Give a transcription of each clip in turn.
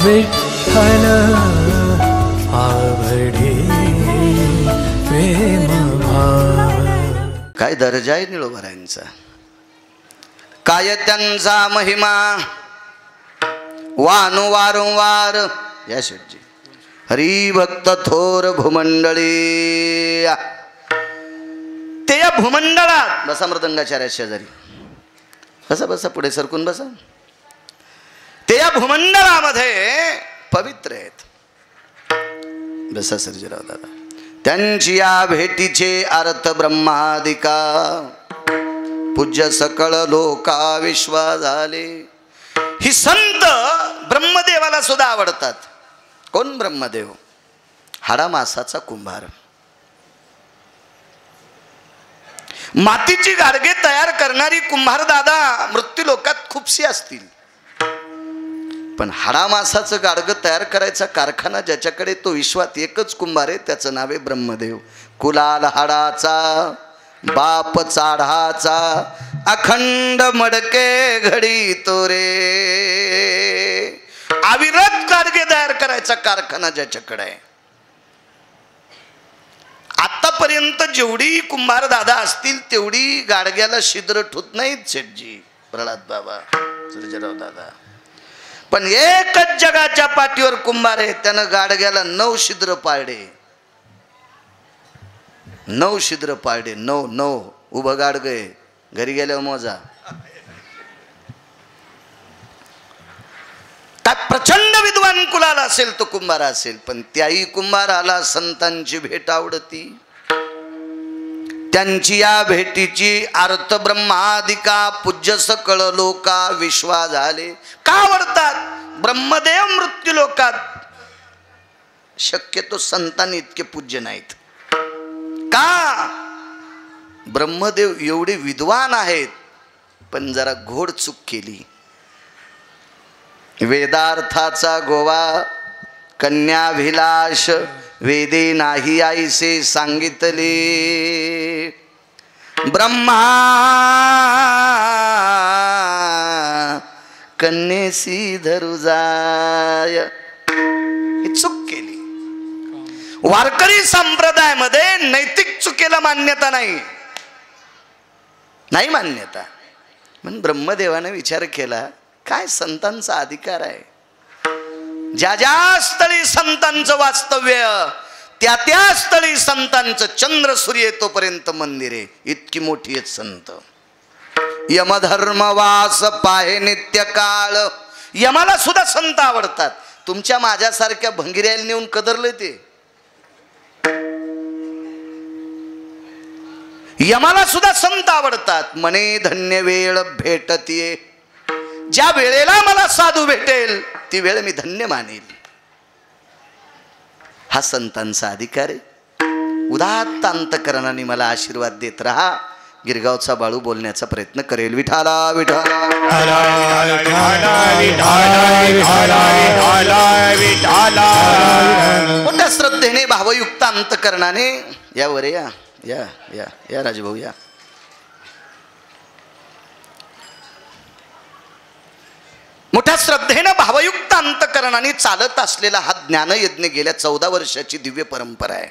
विठ्ठल आवडे प्रेम भाव. काय दर्जा आहे निळोबारायांचा, काय त्यांचा महिमा वानु वारंवार. या शेठजी हरिभक्त थोर भूमंडळी. ते या भूमंडळात बसा, मृदंगाचार्या शेजारी बसा, बसा पुढे सरकून बसा. ते या भूमंडळामध्ये पवित्र आहेत. बसा सर्जेराव दादा. त्यांची या भेटीचे अर्थ ब्रह्मादिका पूज्य सकळ लोका विश्वा झाले. ही संत ब्रह्मदेवाला सुद्धा आवडतात. कोण ब्रह्मदेव? हाडामासाचा कुंभार. मातीची गाडगे तयार करणारी कुंभार दादा मृत्यूलोकात खूपशी असतील, पण हाडामासाचं गाडगं तयार करायचा कारखाना ज्याच्याकडे, तो विश्वात एकच कुंभार आहे, त्याचं नाव आहे ब्रह्मदेव. कुलाल हाडाचा बाप चाढाचा अखंड मडके घडी तोरे. अविरत गाडगे तयार करायचा कारखाना ज्याच्याकडे आहे. आतापर्यंत जेवढी कुंभार दादा असतील तेवढी गाडग्याला छिद्र ठुत नाहीत शेठजी, प्रल्हाद बाबा, सर्जेराव दादा. पण एकच जगाच्या पाठीवर कुंभार आहे, त्यानं गाडग्याला 9 छिद्र पाडले. 9 छिद्र पाडले. 9 उभं गाडगे. घरी गेल्यावर मोजा. काय प्रचंड विद्वान कुलाला असेल तो कुंभार असेल, पण त्याही कुंभाराला संतांची भेट आवडती. त्यांची या भेटीची अर्थ ब्रह्मादिका पूज्य सकळ लोका विश्वा झाले. का आवडतात? ब्रह्मदेव मृत्यू लोकात शक्यतो संतांनी इतके पूज्य नाहीत. का? ब्रह्मदेव एवढे विद्वान आहेत, पण जरा घोड चूक केली. वेदार्थाचा गोवा कन्याभिलाष वेदे नाही आईसे सांगितले. ब्रह्मा कन्येसी धरू जाय, ही चूक केली. वारकरी संप्रदायामध्ये नैतिक चुकीला मान्यता नाही, नाही मान्यता. म्हणून ब्रह्मदेवाने विचार केला, काय संतांचा अधिकार आहे. ज्या ज्या स्थळी संतांचं वास्तव्य, त्या त्या स्थळी संतांचं चंद्र सूर्य तोपर्यंत मंदिर आहे. इतकी मोठी आहेत संत. यमधर्मवास पाहे नित्य काळ. यमाला सुद्धा संत आवडतात. तुमच्या माझ्यासारख्या भंगिऱ्याला नेऊन कदरले ते. यमाला सुद्धा संत आवडतात. मने धन्य वेळ भेटतीये. ज्या वेळेला मला साधू भेटेल ती वेळ मी धन्य मानेल. हा संतांचा अधिकार आहे. उदात्त अंतकरणाने मला आशीर्वाद देत राहा. गिरगावचा बाळू बोलण्याचा प्रयत्न करेल. विठाला विठाला मोठ्या श्रद्धेने भावयुक्त अंतकरणाने यावर या या या या राजभाऊ या. मोठ्या श्रद्धेनं भावयुक्त अंतकरणाने चालत असलेला हा ज्ञानयज्ञ गेल्या 14 वर्षाची दिव्य परंपरा आहे.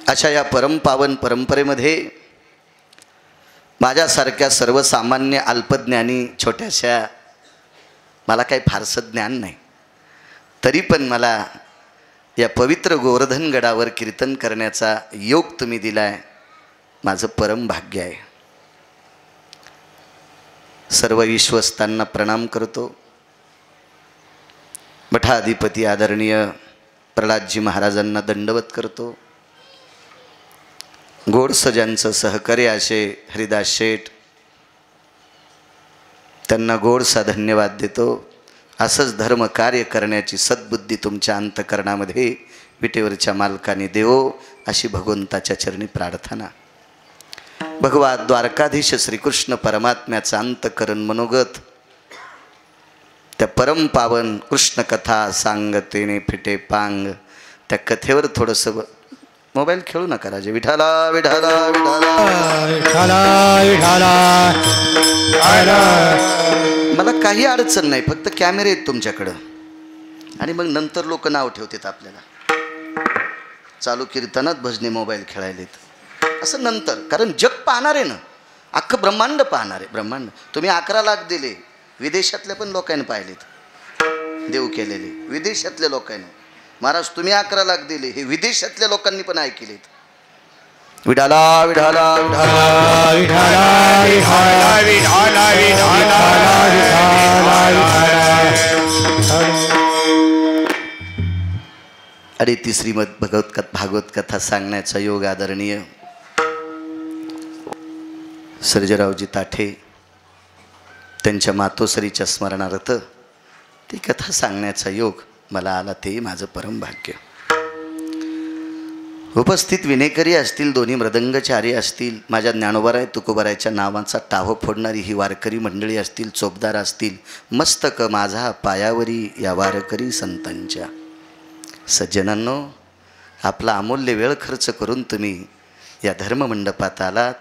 अशा या परमपावन परंपरेमध्ये माझ्यासारख्या सर्वसामान्य अल्पज्ञानी छोट्याशा, मला काही फारसं ज्ञान नाही, तरी पण मला या पवित्र गोवर्धन गडावर कीर्तन करण्याचा योग तुम्ही दिलाय, माझं परम भाग्य आहे. सर्व विश्वस्तांना प्रणाम करतो. मठाधिपती आदरणीय प्रल्हादजी महाराजांना दंडवत करतो. गोडसं सहकार्य असे हरिदास शेठ, त्यांना गोडसा धन्यवाद देतो. असंच धर्म कार्य करण्याची सद्बुद्धी तुमच्या अंतकरणामध्ये विटेवरच्या मालकाने देवो अशी भगवंताच्या चरणी प्रार्थना. भगवा द्वारकाधीश श्रीकृष्ण परमात्म्याचं अंतकरण मनोगत त्या परम पावन कृष्ण कथा सांगतेने फिटे पांग, त्या कथेवर थोडंसं मोबाईल खेळू नका राजे. विठाला विठाला विठाला विठाला विठाला. मला काही अडचण नाही, फक्त कॅमेरे आहेत तुमच्याकडं. आणि मग नंतर लोक नाव ठेवतात आपल्याला, चालू कीर्तनात भजने मोबाईल खेळायलेत असं नंतर. कारण जग पाहणार आहे ना, अख्खं ब्रह्मांड पाहणार आहे. ब्रह्मांड तुम्ही 11 लाख दिले, विदेशातल्या पण लोकांनी पाहिलेत देव केलेले, विदेशातल्या लोकांनी. महाराज तुम्ही 11 लाख दिले, हे विदेशातल्या लोकांनी पण ऐकलेत. विठाला विठाला विठाला विठाला विठाला विठाला. आणि ती श्रीमद भागवत कथा सांगण्याचा योग आदरणीय सर्जेरावजी ताठे त्यांच्या मातोश्रीच्या स्मरणार्थ ती कथा सांगण्याचा योग मला आला, ते माझं परम भाग्य. उपस्थित विनेकरी असतील, दोन्ही मृदंगचारी असतील, माझ्या ज्ञानोबाराय तुकोबारायच्या नावाचा टाहो फोडणारी ही वारकरी मंडळी असतील, चोपदार असतील, मस्तक माझा पायावरी या वारकरी संतांच्या. सज्जनांनो, आपला अमूल्य वेळ खर्च करून तुम्ही या धर्ममंडपात आलात.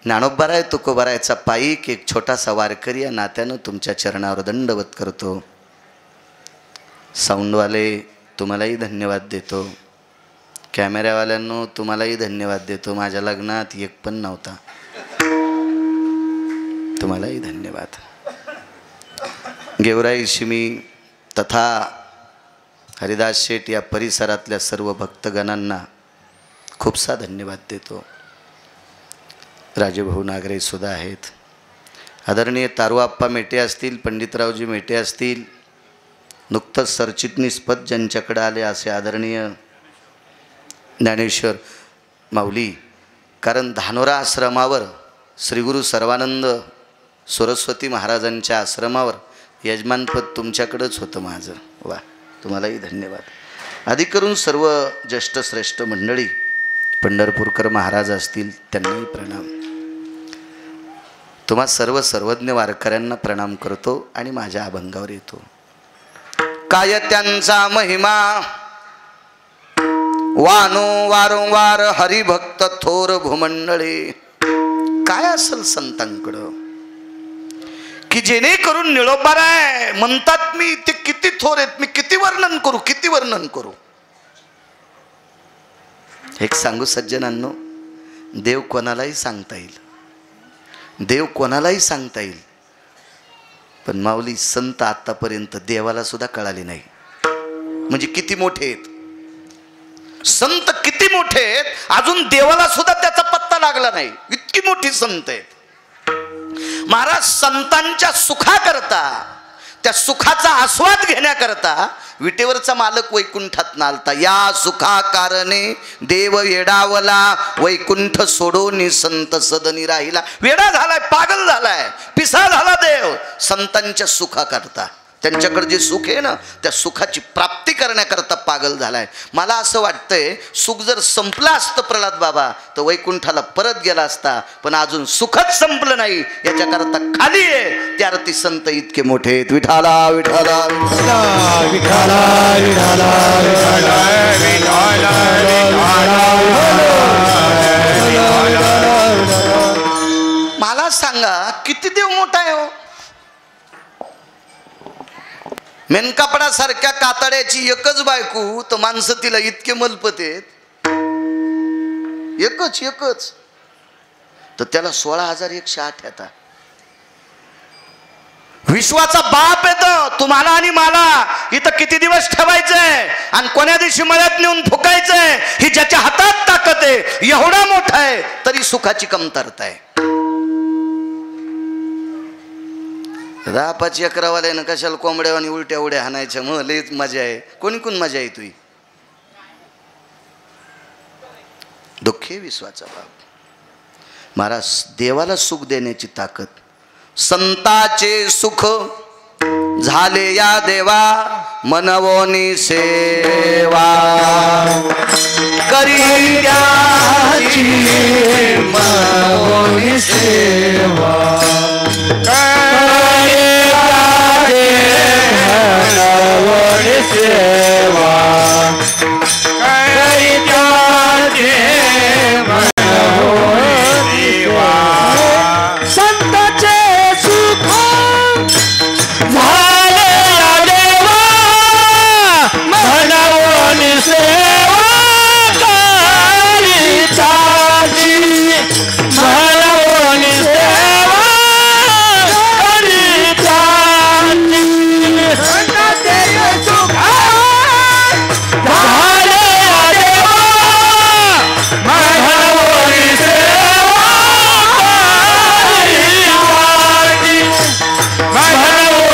ज्ञानोबाराय तुकोबारायचा पायीक एक छोटासा वारकरी या नात्यानं तुमच्या चरणावर दंडवत करतो. साऊंडवाले तुम्हालाही धन्यवाद देतो, कॅमेऱ्यावाल्यांनो तुम्हालाही धन्यवाद देतो. माझ्या लग्नात एक पण नव्हता, तुम्हालाही धन्यवाद. गेवराई शिमी तथा हरिदास शेठ या परिसरातल्या सर्व भक्तगणांना खूपसा धन्यवाद देतो. राजेभाऊ नागरे सुद्धा आहेत, आदरणीय तारुआप्पा मेटे असतील, पंडितरावजी मेटे असतील, नुकतंच सरचिटणीस पद ज्यांच्याकडे आले असे आदरणीय ज्ञानेश्वर माऊली. कारण धानोरा आश्रमावर श्रीगुरु सर्वानंद सरस्वती महाराजांच्या आश्रमावर यजमानपद तुमच्याकडंच होतं माझं. वा, तुम्हालाही धन्यवाद. अधिक करून सर्व ज्येष्ठ श्रेष्ठ मंडळी, पंढरपूरकर महाराज असतील त्यांनाही प्रणाम. तुम्हा सर्व सर्वज्ञ वारकऱ्यांना प्रणाम करतो आणि माझ्या अभंगावर येतो. काय त्यांचा महिमा वानो वारंवार हरिभक्त थोर भूमंडळी. काय असेल संतांकडं की जेणेकरून निळोबाराय म्हणतात मी ते किती थोर आहेत, मी किती वर्णन करू, किती वर्णन करू. एक सांगू सज्जनांनो, देव कोणालाही सांगता येईल, देव कोणालाही सांगता येईल, पण माऊली संत आतापर्यंत देवाला सुद्धा कळाले नाही. म्हणजे किती मोठे आहेत संत, किती मोठे आहेत, अजून देवाला सुद्धा त्याचा पत्ता लागला नाही, इतकी मोठी संत आहेत. महाराज संतांच्या सुखाकरता, त्या सुखाचा आस्वाद घेण्याकरता विटेवरचा मालक वैकुंठात नालता. या सुखा कारणे देव वेडावला, वैकुंठ सोडून संत सदनी राहिला. वेडा झालाय, पागल झालाय, पिसा झाला देव संतांच्या सुखाकरता. त्यांच्याकडे जे सुख आहे ना, त्या सुखाची प्राप्ती करण्याकरता पागल झालाय. मला असं वाटतंय सुख जर संपलं असतं प्रल्हाद बाबा तर वैकुंठाला परत गेला असता, पण अजून सुखच संपलं नाही, याच्याकरता खाली आहे. त्या अर्थी संत इतके मोठे आहेत. विठाला विठाला विठाला विठाला विठाला. मला सांगा किती देव मोठा आहे हो. मेनकापडासारख्या कातड्याची एकच बायको, तर माणसं तिला इतके मलपत आहेत, एकच एकच, तर त्याला 16,108 येतात. विश्वाचा बाप येतो तुम्हाला आणि मला. इथं किती दिवस ठेवायचंय आणि कोण्या दिवशी मळ्यात नेऊन फुकायचंय, ही ज्याच्या हातात ताकद आहे, एवढा मोठा आहे, तरी सुखाची कमतरता आहे. 10-5 एकरावाल्यानं कशाला कोंबड्या आणि उलट्या उड्या हाणायच्या, मग लईच मजा आहे. कोणी कोण मजा आहे तुझी. दुःखे विश्वाचा बाप. महाराज देवाला सुख देण्याची ताकद. संताचे सुख झाले या देवा, मनवोनी सेवा करी त्याची, मनवोनी सेवा सेवा संताचे सुख झाले या देवा म्हणावून सेवा करीताची म्हणावून सेवा करीताची झाले या देवा म्हणावून सेवा करीताची म्हणावून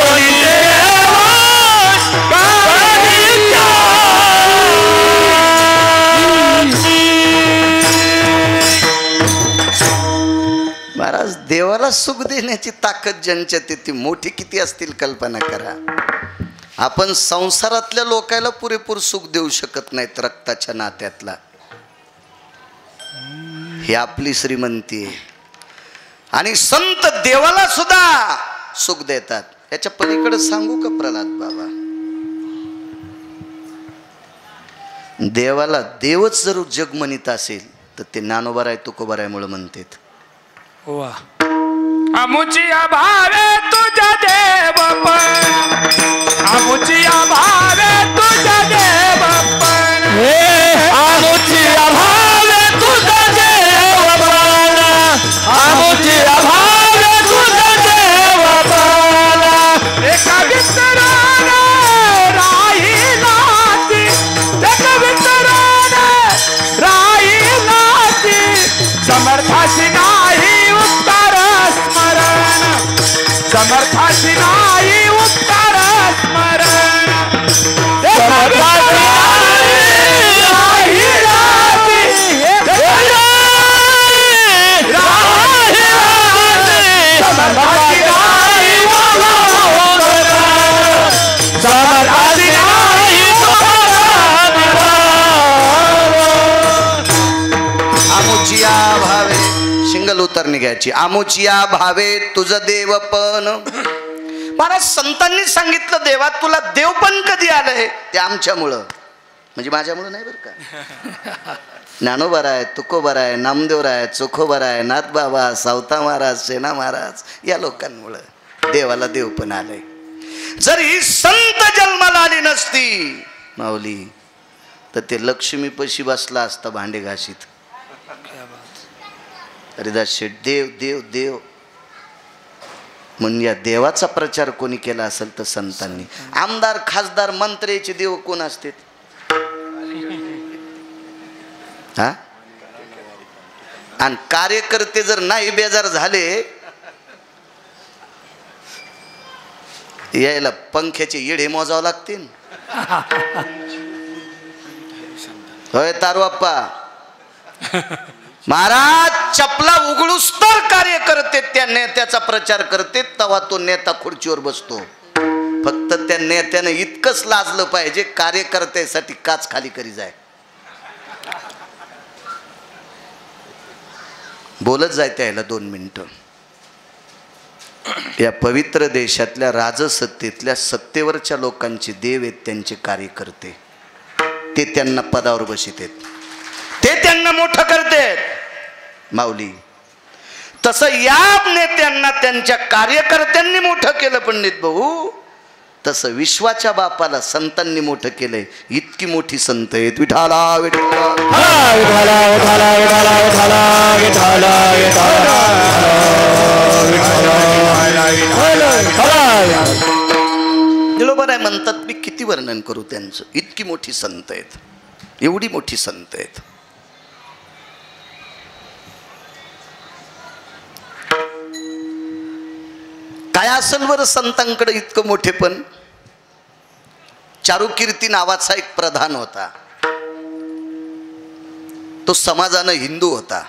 महाराज, देवाला सुख देण्याची ताकद ज्यांच्यात ती मोठी किती असतील कल्पना करा. आपण संसारातल्या लोकांना पुरेपूर सुख देऊ शकत नाहीत, रक्ताच्या नात्यातला. ही आपली श्रीमंती आहे. आणि संत देवाला सुद्धा सुख देतात. याच्या पलीकडे सांगू का प्रल्हाद बाबा, देवाला देवच जर जग म्हणत असेल तर ते ज्ञानोबा आहे तुकोबा आहे मुळे म्हणतात. आमुची भावे तुझ्या देवपण, आमुची भावे तुझ्या देवपण, आमुची भावे तुझ्या देवपण, आमुची भावे तुझ्या देवपण. एका वितरण राही नाती, एका वितरण राही नाती, समर्थाशी नाही उत्तर स्मरण, समर्थाशी नाही उत्तर स्मरण, समर्थाशी नाही राती, समर्थाशी नाही समर्थाशी नाही आमुचिया भावे, सिंगल उतर निघायची. आमुचिया भावे तुझं देवपण. महाराज, संतांनी सांगितलं देवा तुला देवपण कधी आलंय? ते आमच्यामुळं, म्हणजे माझ्यामुळं नाही बरं का. ज्ञानोबा आहे, तुकोबा आहे, नामदेव आहे, चोखोबा आहे, नाथबाबा, सावता महाराज, सेना महाराज, या लोकांमुळं देवाला देवपण आलंय. जर ही संत जन्माला आली नसती माऊली तर ते लक्ष्मीपाशी बसला असता भांडे घाशीत. हरिदास शेठ देव देव देव म्हणजे या देवाचा प्रचार कोणी केला असेल तर संतांनी. आमदार खासदार मंत्र्याचे देव कोण असते? हा, आणि कार्यकर्ते जर नाही बेजार झाले यायला पंख्याचे येडे मोजावं लागतील. होय तारुआप्पा महाराज, चपला उघडूस तर कार्यकर्ते त्या नेत्याचा प्रचार करते, तेव्हा तो नेता खुर्चीवर बसतो. फक्त त्या नेत्याने इतकंच लाजलं पाहिजे, कार्यकर्त्यासाठी काच खाली करी जाय. बोलत जाय त्याला 2 मिनिटं. या पवित्र देशातल्या राजसत्तेतल्या सत्तेवरच्या लोकांचे देव आहेत त्यांचे कार्यकर्ते. ते त्यांना पदावर बसितेत, ते त्यांना मोठं करतेत. माऊली, तसं या नेत्यांना त्यांच्या कार्यकर्त्यांनी मोठं केलं पंडित भाऊ, तसं विश्वाच्या बापाला संतांनी मोठं केलंय. इतकी मोठी संत आहेत. विठाला विठाला विठाला विठाला विठाला विठाला बरोबर आहे म्हणतात. मी किती वर्णन करू त्यांचं. इतकी मोठी संत आहेत, एवढी मोठी संत आहेत. काय असेल बरं संतांकडे इतकं मोठेपण? चारुकीर्ती नावाचा एक प्रधान होता. तो समाजानं हिंदू होता,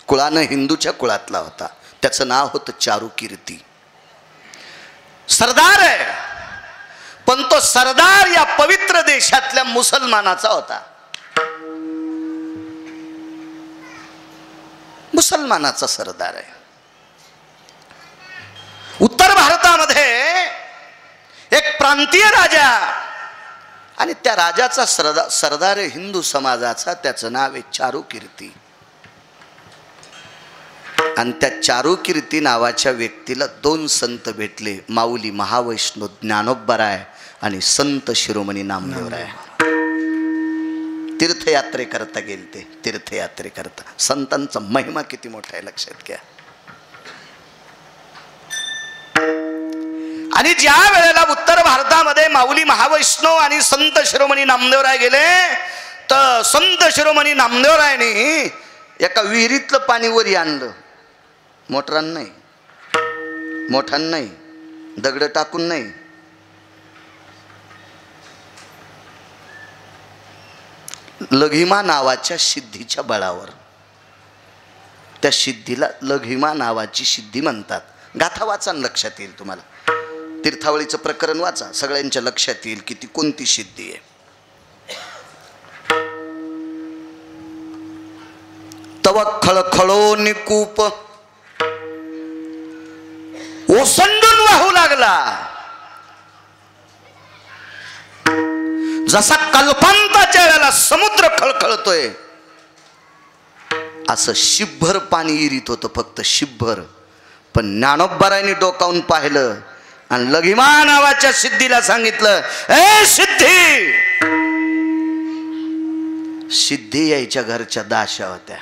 कुळानं हिंदूच्या कुळातला होता. त्याचं नाव होतं चारुकीर्ती. सरदार आहे, पण तो सरदार या पवित्र देशातल्या मुसलमानाचा होता. मुसलमानाचा सरदार आहे. उत्तर भारतामध्ये एक प्रांतीय राजा आणि त्या राजाचा सरदार आहे हिंदू समाजाचा. त्याचं नाव आहे चारुकीर्ती. आणि त्या चारुकीर्ती नावाच्या व्यक्तीला 2 संत भेटले, माऊली महावैष्णव ज्ञानोबराय आणि संत शिरोमणी नामदेवराय. तीर्थयात्रेकरता गेले ते, तीर्थयात्रेकरता. संतांचा महिमा किती मोठा आहे लक्षात घ्या. आणि ज्या वेळेला उत्तर भारतामध्ये माऊली महावैष्णव आणि संत शिरोमणी नामदेवराय गेले, तर संत शिरोमणी नामदेवरायने एका विहिरीतलं पाणी वरी आणलं. मोटरान नाही, मोठान नाही, दगड टाकून नाही, लघिमा नावाच्या सिद्धीच्या बळावर. त्या सिद्धीला लघिमा नावाची सिद्धी म्हणतात. गाथा वाचा लक्षात येईल तुम्हाला. तीर्थावळीचं प्रकरण वाचा, सगळ्यांच्या लक्षात येईल की ती कोणती सिद्धी आहे. तव खळखळो निकूप ओसंडून वाहू लागला, जसा कल्पांताच्या वेळेला समुद्र खळखळतोय असं शिभर पाणी इरीत होतं, फक्त शिभर. पण ज्ञानोबरायांनी डोकावून पाहिलं आणि लघिमा नावाच्या सिद्धीला सांगितलं, ए सिद्धी. सिद्धी यायच्या घरच्या दाशा होत्या.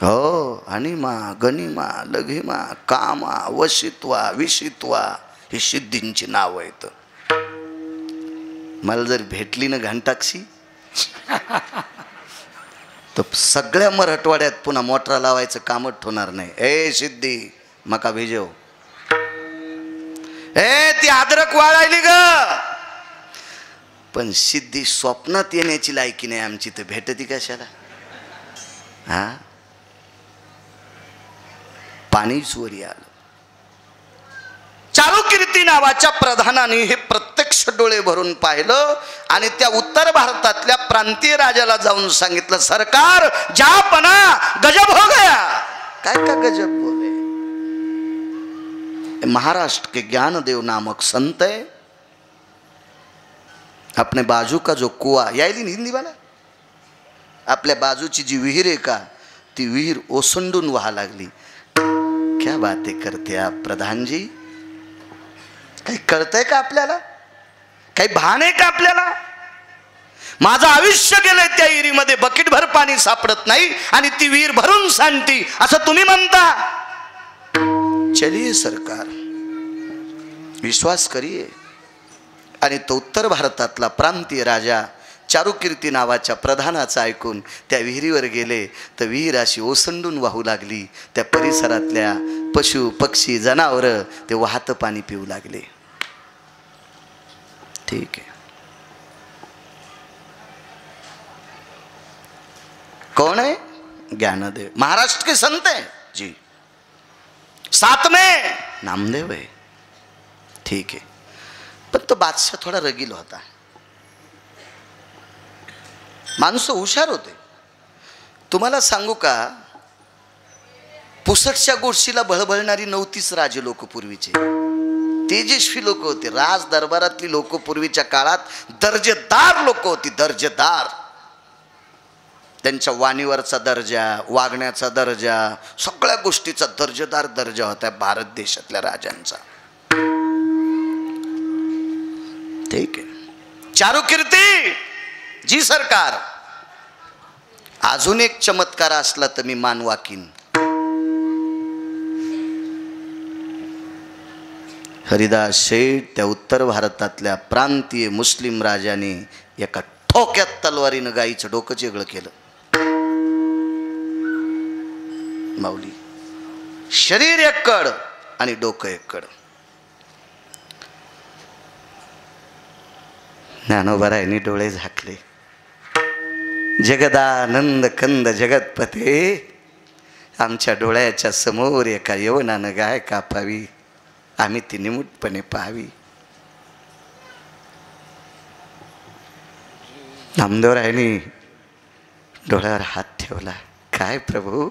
हो, अनिमा, गनिमा, लघिमा, कामा, वशित्वा, विशित्वा ही सिद्धींची नाव आहेत. मला जर भेटली ना घंटाक्षी तर सगळ्या मराठवाड्यात पुन्हा मोटरा लावायचं कामच होणार नाही. ए सिद्धी मका भिजव, ए ती अद्रक वाळायली ग. पण सिद्धी स्वप्नात येण्याची लायकी नाही आमची, तर भेटती कशाला. हा, पाणीच वरी आलं. चारुकीर्ती नावाच्या प्रधानाने हे प्रत्यक्ष डोळे भरून पाहिलं आणि त्या उत्तर भारतातल्या प्रांतीय राजाला जाऊन सांगितलं, सरकार जहापना गजब हो गया. काय का गजब बोले. महाराष्ट्र के ज्ञानदेव नामक संत है, अपने बाजू का जो कुआ, यायली हिंदी वाला, आपल्या बाजूची जी विहीर आहे का, ती विहीर ओसंडून वाहा लागली. क्या बातें करते आप प्रधान जी. काही कळतंय का आपल्याला, काही भान आहे का आपल्याला. माझं आयुष्य गेलंय त्या विहिरीमध्ये, बकेटभर पाणी सापडत नाही आणि ती विहीर भरून सांडती असं तुम्ही म्हणता. चलिए सरकार, विश्वास करिए. आणि तो उत्तर भारतातला प्रांतीय राजा चारुकीर्ती नावाच्या प्रधानाचं ऐकून त्या विहिरीवर गेले, तर विहीर अशी ओसंडून वाहू लागली. त्या परिसरातल्या पशु पक्षी जनावरं ते वाहतं पाणी पिऊ लागले. ठीक आहे. कौन है? ज्ञानदेव, महाराष्ट्र के संत है जी. 7 में नामदेव है. ठीक है. पण तो बादशाह थोडा रगील होता. माणसं हुशार होते. तुम्हाला सांगू का, पुसटच्या गोष्टीला बळबळणारी नव्हतीच राजे लोक पूर्वीचे. तेजस्वी लोक होते. राज दरबारातली लोक पूर्वीच्या काळात दर्जेदार लोक होती, दर्जेदार. त्यांच्या वाणीवरचा दर्जा, वागण्याचा दर्जा, सगळ्या गोष्टीचा दर्जेदार दर्जा होता भारत देशातल्या राजांचा. ठीक आहे. चारुकीर्ती जी सरकार. अजून एक चमत्कार असला तर मी मान वाकीन. हरिदास शेठ त्या उत्तर भारतातल्या प्रांतीय मुस्लिम राजाने एका ठोक्यात तलवारीनं गाईचं डोकं वेगळं केलं. माऊली, शरीर एक कड आणि डोकं एक कड. ज्ञानोबरायांनी डोळे झाकले. जगदानंद कंद जगतपते, आमच्या डोळ्याच्या समोर एका यवनानं गाय कापावी, आम्ही ती निमूटपणे पाहावी. नामदेवरायांनी डोळ्यावर हात ठेवला. काय प्रभू,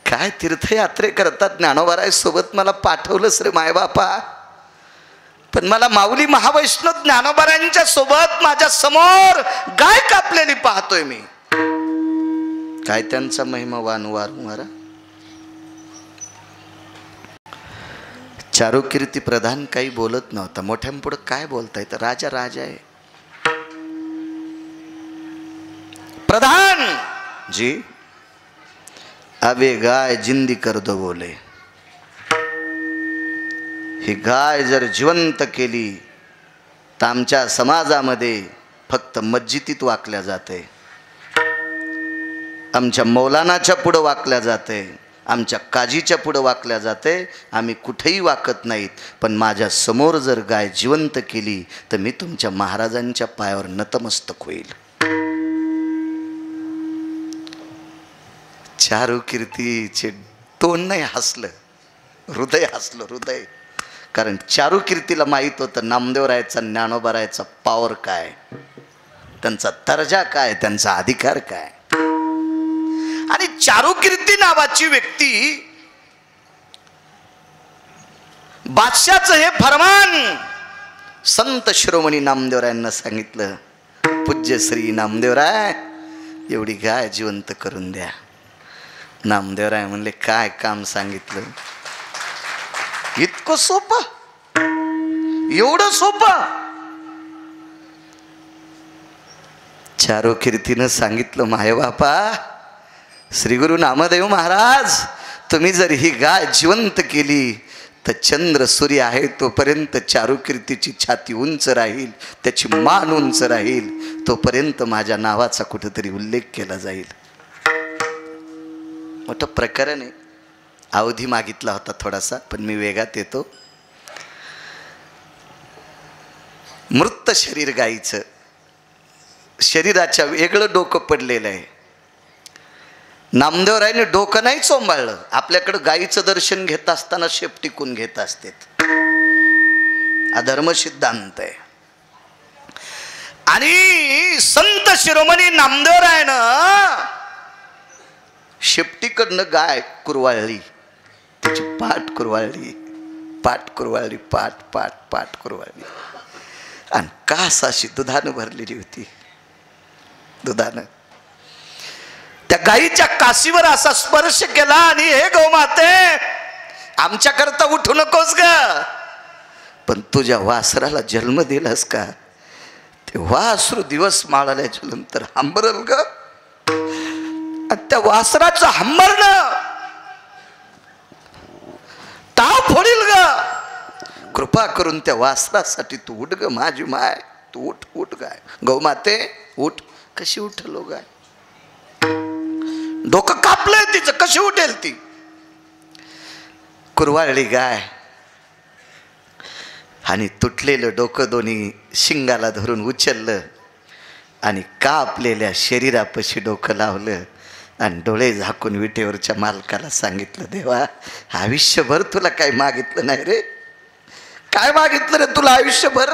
काय तीर्थयात्रे करतात ज्ञानोबराय सोबत मला पाठवलंस रे मायबापा. पण मला माऊली महावैष्णव ज्ञानोबरायांच्या सोबत माझ्या समोर गाय कापलेली पाहतोय मी. काय त्यांचा महिमा वारंवार. चारुकीर्ती प्रधान काही बोलत नव्हता. मोठ्यांपुढं काय बोलता येतं? राजा राजा आहे. प्रधान जी अबे गाय जिंदी कर दो बोले. ही गाय जर जिवंत केली तर आमच्या समाजामध्ये फक्त मस्जिदीत वाकल्या जाते, आमच्या मौलानाच्या पुढं वाकल्या जाते, आमच्या काजीच्या पुढं वाकल्या जाते. आम्ही कुठेही वाकत नाहीत. पण माझ्या समोर जर गाय जिवंत केली तर मी तुमच्या महाराजांच्या पायावर नतमस्तक होईल. चारुकीर्तीचे तोंड नाही हसलं, हृदय हसलं, हृदय. कारण चारुकीर्तीला माहीत होतं नामदेवरायचा ज्ञानोबारायचा पावर काय, त्यांचा दर्जा काय, त्यांचा अधिकार काय. आणि चारुकीर्ती नावाची व्यक्ती बादशाचं हे फरमान संत शिरोमणी नामदेवरायांना सांगितलं. पूज्य श्री नामदेवराय एवढी गाय जिवंत करून द्या. नामदेवराय म्हणले काय काम सांगितलं? इतकं सोपं, एवढं सोपं. चारुकीर्तीनं सांगितलं माय बापा श्री गुरु नामदेव महाराज, तुम्ही जर ही गाय जिवंत केली तर चंद्र सूर्य आहे तोपर्यंत चारुकीर्तीची छाती उंच राहील, त्याची मान उंच राहील, तोपर्यंत माझ्या नावाचा कुठेतरी उल्लेख केला जाईल. मोठं प्रकरण आहे. अवधी मागितला होता थोडासा, पण मी वेगात येतो. मृत शरीर गाईचं, शरीराच्या वेगळं डोकं पडलेलं आहे. नामदेवरायने डोकं नाही चोंबाळलं. आपल्याकडं गाईचं दर्शन घेत असताना शेप टिकून घेत असते, अधर्म सिद्धांत आहे. आणि संत शिरोमणी नामदेवरायनं शेपटीकडनं गाय कुरवाळली, त्याची पाठ कुरवाळली, पाठ कुरवाळली, पाठ पाठ पाठ कुरवाळली. आणि कास अशी दुधानं भरलेली होती. दुधानं त्या गाईच्या काशीवर असा स्पर्श केला आणि हे गोमाते आमच्याकरता उठू नकोस ग, पण तुझ्या वासराला जन्म दिलास का ते वासरू दिवस माळाल्याच्या हंबरल ग. आणि त्या वासराचं हंबरणं टाव फोडील ग. कृपा करून त्या वासरासाठी तू उठ ग माझी माय, तू उठ उठ गाय, गौमाते उठ. कशी उठलो गाय? डोकं कापलंय तिचं, कशी उठेल ती? कुरवाळली गाय आणि तुटलेलं डोकं दोन्ही शिंगाला धरून उचललं आणि कापलेल्या शरीरापाशी डोकं लावलं आणि डोळे झाकून विटेवरच्या मालकाला सांगितलं, देवा आयुष्यभर तुला काय मागितलं नाही रे, काय मागितलं रे तुला आयुष्यभर?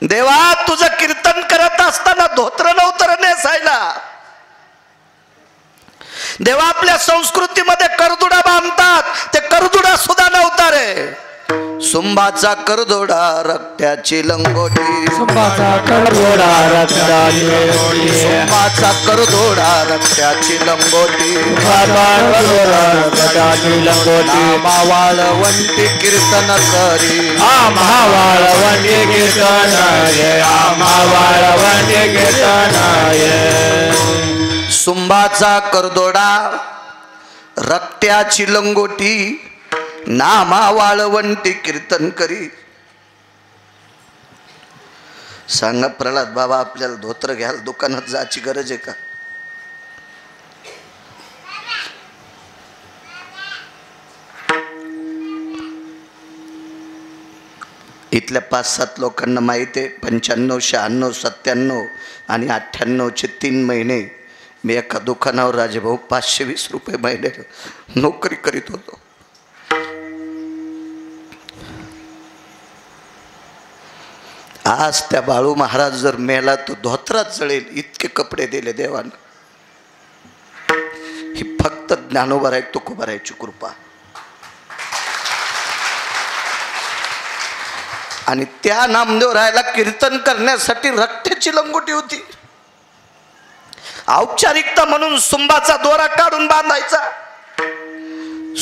देवा तुझं कीर्तन करत असताना धोत्र नव्हतं नेसायला. देवा आपल्या संस्कृतीमध्ये करदुडा बांधतात, ते करदुडा सुद्धा नव्हता रे. सुंबाचा करदोडा रक्त्याची लंगोटी, सुंबाचा करदोडा रक्ताची लंगोटी, सुंबाचा करदोडा रक्त्याची लंगोटी, रक्ताची लंगोटी. मावाळवंटी कीर्तन करी, मावाळवंटी कीर्तन ये, मावाळवंटी कीर्तन ये. सुंबाचा करदोडा रक्त्याची लंगोटी, नामा वाळवंटी कीर्तन करी. सांगा प्रल्हाद बाबा, आपल्याला धोत्र घ्यायला दुकानात जायची गरज आहे का? इथल्या 5-7 लोकांना माहिती आहे 95, 96, 97 आणि 98चे 3 महिने मी एका दुकानावर राजेभाऊ 520 रुपये महिन्याला नोकरी करीत होतो. आज त्या बाळू महाराज जर मेला तो धोत्रात जळेल इतके कपडे दिले देवानं. ही फक्त ज्ञानोबाराय तुकोबारायची कृपा. आणि त्या नामदेवरायला कीर्तन करण्यासाठी रक्ताची लंगोटी होती. औपचारिकता म्हणून सुंबाचा दोरा काढून बांधायचा.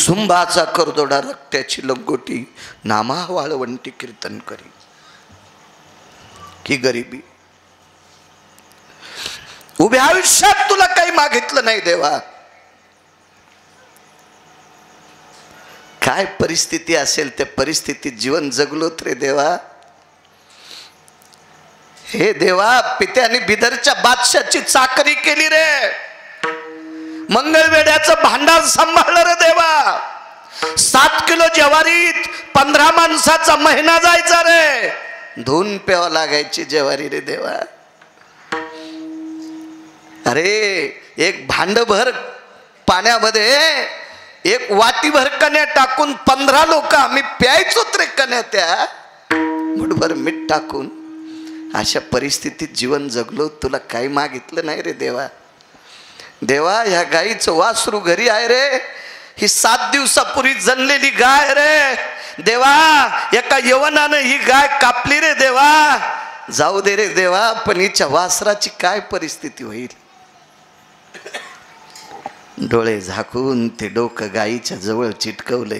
सुंबाचा करदोडा रक्त्याची लंगोटी नामा वाळवंटी कीर्तन करी. की गरिबी. उभ्या आयुष्यात तुला काही मागितलं नाही देवा. काय परिस्थिती असेल त्या परिस्थितीत जीवन जगलोत रे देवा. हे देवा, पित्याने बिदरच्या बादशाची चाकरी केली रे. मंगळवेड्याचं भांडार सांभाळलं रे देवा. 7 किलो ज्वारीत 15 माणसाचा महिना जायचा रे. धुवून प्यावा लागायची ज्वारी रे देवा. अरे एक भांडभर पाण्यामध्ये 1 वाटीभर कण्या टाकून 15 लोक आम्ही प्यायचो रे कण्या. त्या मुठभर मीठ टाकून अशा परिस्थितीत जीवन जगलो. तुला काही मागितलं नाही रे देवा. देवा, ह्या गाईचं वासरू घरी आहे रे. ही 7 दिवसापूर्वी जणलेली गाय रे देवा. एका यवनानं ही गाय कापली रे देवा. जाऊ दे रे देवा, पण हिच्या वासराची काय परिस्थिती होईल. डोळे झाकून ते डोकं गाईच्या जवळ चिटकवले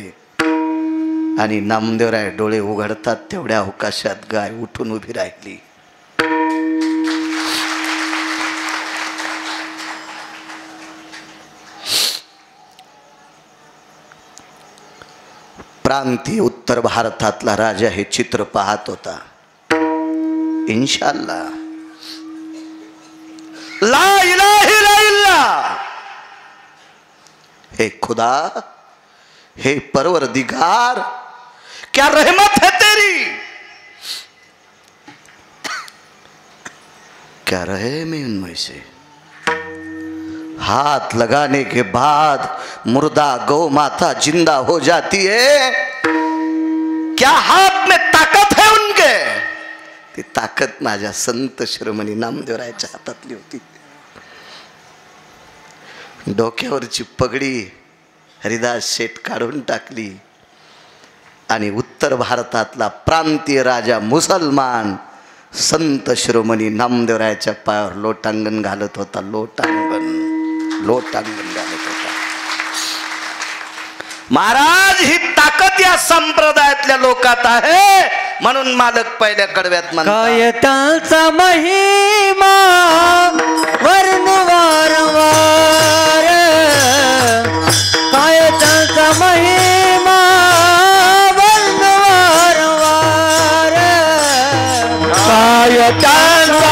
आणि नामदेवराय डोळे उघडतात तेवढ्या अवकाशात गाय उठून उभी राहिली. प्रांतीय उत्तर भारतातला राजा हे चित्र पाहत होता. इंशाअल्लाह ला इलाहा इल्लल्लाह. हे खुदा, हे परवरदिगार, क्या रहमत है तेरी. क्या रहे मैं उनमें से. हाथ लगाने के बाद मुर्दा गौ माता जिंदा हो जाती है. क्या हाथ में ताकत है उनके. ती ताकद माझ्या संत शिरोमणी नामदेवरायाच्या हातातली होती. डोक्यावरची पगडी हरिदास शेठ काढून टाकली आणि उत्तर भारतातला प्रांतीय राजा मुसलमान संत शिरोमणी नामदेवरायाच्या पायावर लोटांगण घालत होता. लोटांगण घालत होता. महाराज, ही ताकद या संप्रदायातल्या लोकात आहे म्हणून मालक पहिल्या कडव्यात म्हणतात. काय त्यांचा महिमा वर्ण वारंवार. काय त्यांचा महिमा वर्ण वारंवार. काय त्यांचा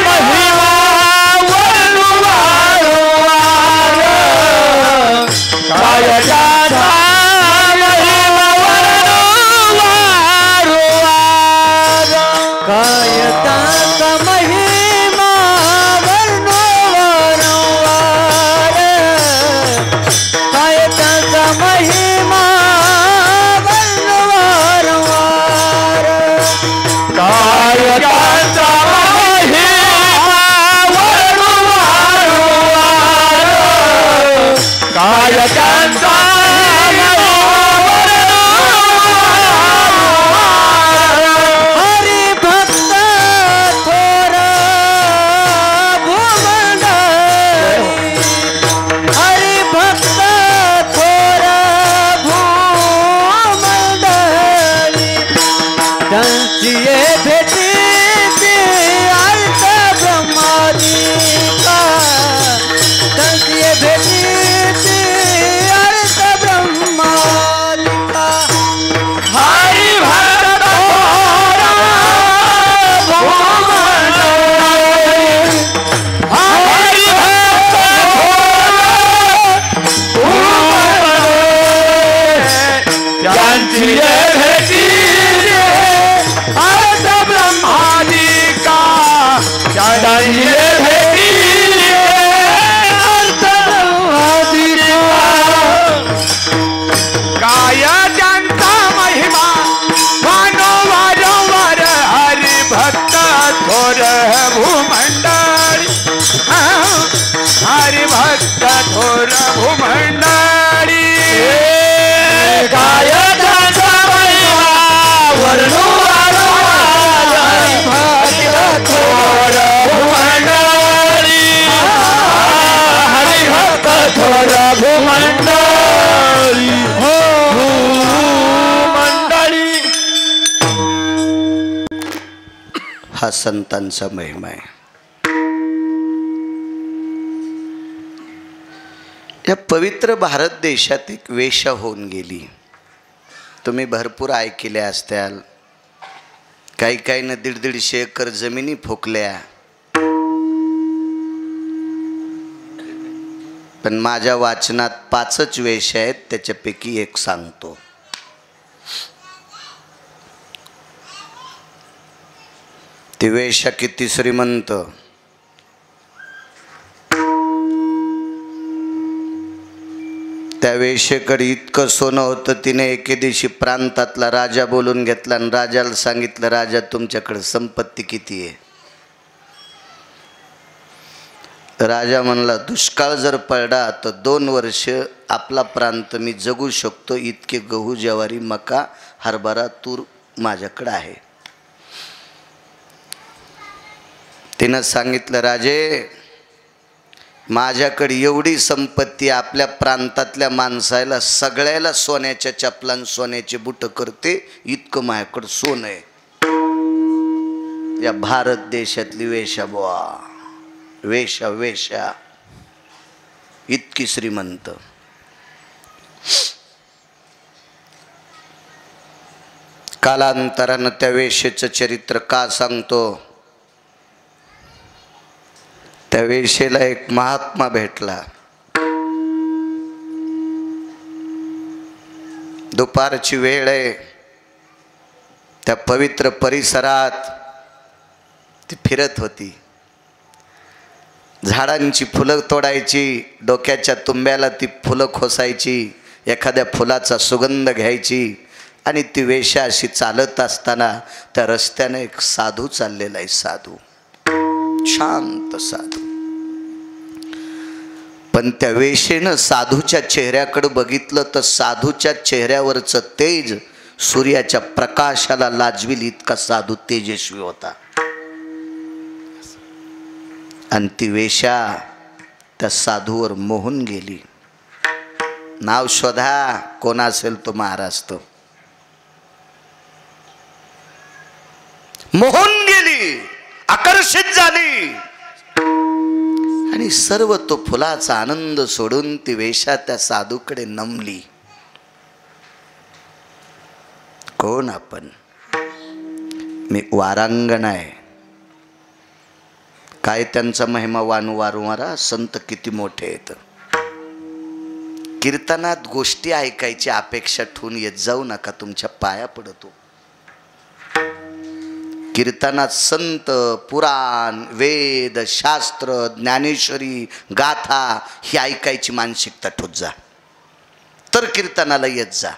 महिमा वर्ण वारंवार. काय त्यांचा महिमा वर्ण वारंवार. काय त्यांचा महिमा वर्ण वारंवार. काय त्यांचा महिमा वर्ण वारंवार. काय त्यांचा महिमा वर्ण वारंवार. काय त्यांचा हरी भक्त थोर भूमंडळी. हरी भक्त थोर भूमंडळी. त्यांची ये भेटी अर्थ ब्रह्मादिका. त्यांची ये भेटी अर्थ ब्रह्मादिका. हरी भक्त थोर भूमंडळी. हरी भक्त थोर भूमंडळी. त्यांची ये भेटी अर्थ ब्रह्मादिका. त्यांची ये भेटी अर्थ ब्रह्मादिका. काय त्यांचा महिमा वानो वारंवार. हरी भक्त थोर भूमंडळी. हरी भक्त थोर भूमंडळी. काय त्यांचा हा संतांचा महिमा आहे. या पवित्र भारत देशात एक वेश्या होऊन गेली. तुम्ही भरपूर ऐकले असत्याल. काही काही न 150 एकर जमिनी फुकल्या. पण माझ्या वाचनात 5च वेश्या आहेत, त्याच्यापैकी एक सांगतो. ती वेश्या किती श्रीमंत. त्या वेश्येकडे इतकं सोनं होतं, तिने एके दिवशी प्रांतातला राजा बोलून घेतला आणि राजाला सांगितलं, राजा तुमच्याकडे संपत्ती किती आहे. राजा म्हणला, दुष्काळ जर पडला तर 2 वर्ष आपला प्रांत मी जगू शकतो इतके गहू ज्वारी मका हरभरा तूर माझ्याकडे आहे. तिनं सांगितलं, राजे माझ्याकडे एवढी संपत्ती, आपल्या प्रांतातल्या माणसाला सगळ्याला सोन्याच्या चपलां सोन्याचे बुट करते इतकं माझ्याकडं सोनं आहे. या भारत देशातली वेश्या बुवा, वेश्या वेश्या इतकी श्रीमंत. कालांतरानं त्या वेश्येचं चरित्र का सांगतो. त्या वेश्येला एक महात्मा भेटला. दुपारची वेळ आहे. त्या पवित्र परिसरात ती फिरत होती. झाडांची फुलं तोडायची, डोक्याच्या तुंब्याला ती फुलं खोसायची, एखाद्या फुलाचा सुगंध घ्यायची. आणि ती वेश्या अशी चालत असताना त्या रस्त्याने एक साधू चाललेला आहे. साधू, शांत साधू. पण त्या वेश्येनं साधूच्या चेहऱ्याकडे बघितलं तर साधूच्या चेहऱ्यावरचं तेज सूर्याच्या प्रकाशाला लाजविल इतका साधू तेजस्वी होता. आणि ती वेश्या त्या साधूवर मोहून गेली. नाव शोधा, कोण असेल तो महाराज. तो मोहून गेली, आकर्षित झाली. आणि सर्व तो फुलाचा आनंद सोडून ती वेश्या त्या साधूकडे नमली. कोण आपण. मी वारांगण आहे. काय त्यांचा महिमा वारंवारा. संत किती मोठे आहेत. कीर्तनात गोष्टी ऐकायची अपेक्षा ठेवून येत जाऊ नका, तुमच्या पाया पडतो. कीर्तनात संत, पुराण, वेद, शास्त्र, ज्ञानेश्वरी, गाथा ही ऐकायची मानसिकता ठेवत जा, तर कीर्तनाला येत जा.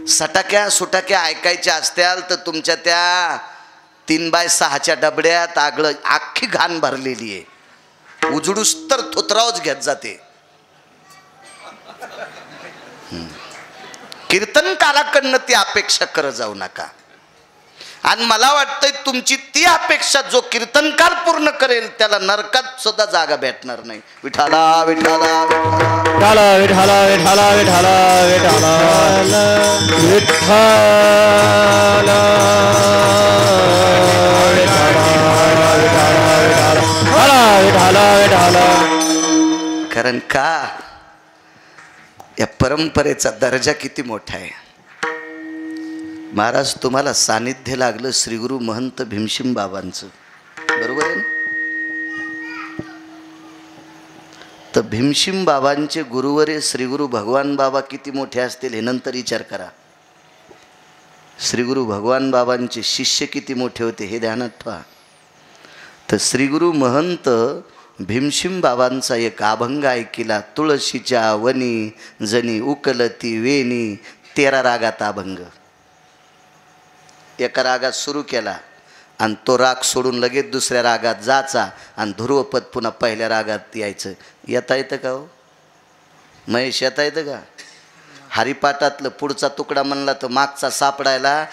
सटाक्या सुटाक्या ऐकायच्या असत्याल तर तुमच्या त्या 3x6च्या डबड्यात आगळ अख्खी घाण भरलेली आहे. उजडूस तर थोतरावच घेत जाते. कीर्तनकाराकडनं ती अपेक्षा करत जाऊ नका. आणि मला वाटतंय तुमची ती अपेक्षा जो कीर्तनकार पूर्ण करेल त्याला नरकात सुद्धा जागा भेटणार नाही. विठाला विठाला विठाला विठाला विठाला विठाला विठाला. कारण का या परंपरेचा दर्जा किती मोठा आहे. महाराज तुम्हाला सानिध्य लागलं श्रीगुरु महंत भीमसिंग बाबांचं, बरोबर आहे ना. तर भीमसिंग बाबांचे गुरुवरे श्रीगुरु भगवान बाबा किती मोठे असतील हे नंतर विचार करा. श्रीगुरु भगवान बाबांचे शिष्य किती मोठे होते हे ध्यानात ठेवा. तर श्रीगुरु महंत भीमसिंग बाबांचा एक अभंग ऐकिला. तुळशीच्या वनी जनी उकलती वेणी, 13 रागात अभंग. एका रागात सुरू केला आणि तो राग सोडून लगेच दुसऱ्या रागात जायचा आणि ध्रुवपद पुन्हा पहिल्या रागात यायचं. येता येतं का हो महेश, येता येतं का. हरिपाठातलं पुढचा तुकडा म्हणला तर मागचा सापडायला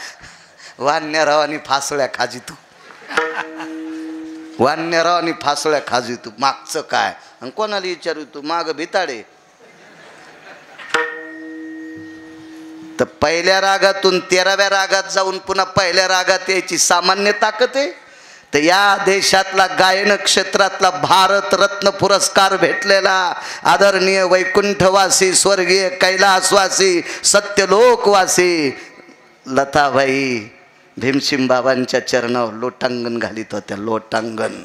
वान्यराव आणि फासोळ्या खाजी तू, वान्यराव आणि फासोळ्या खाजी तू. मागचं काय आणि कोणाला विचारू तू, माग भिताडे. तर पहिल्या रागातून 13व्या रागात जाऊन पुन्हा पहिल्या रागात यायची सामान्य ताकद आहे. तर या देशातला गायन क्षेत्रातला भारत रत्न पुरस्कार भेटलेला आदरणीय वैकुंठवासी स्वर्गीय कैलासवासी सत्यलोकवासी लताबाई भीमसिंग बाबांच्या चरणावर लोटांगण घालीत होत्या. लोटांगण.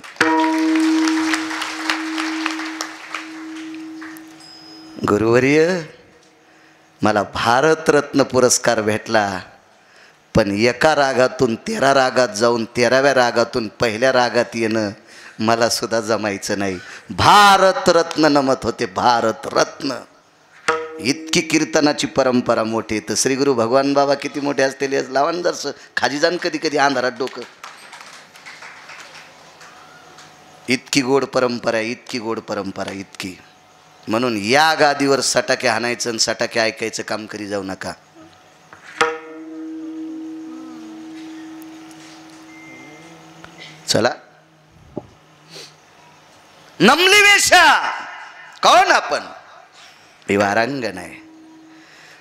गुरुवर्य, मला भारतरत्न पुरस्कार भेटला, पण एका रागातून 13 रागात जाऊन 13व्या रागातून पहिल्या रागात येणं मला सुद्धा जमायचं नाही. भारतरत्न नमत होते. भारतरत्न. इतकी कीर्तनाची परंपरा मोठी. तर श्री गुरु भगवान बाबा किती मोठे असतील लावण जरसं खाजी जाण कधी कधी अंधारात डोकं. इतकी गोड परंपरा, इतकी गोड परंपरा, इतकी. म्हणून या गादीवर सटाके हाणायचं आणि सटाके ऐकायचं काम करी जाऊ नका. चला. नमली वेशा कोण आपण? ही वारांगण आहे.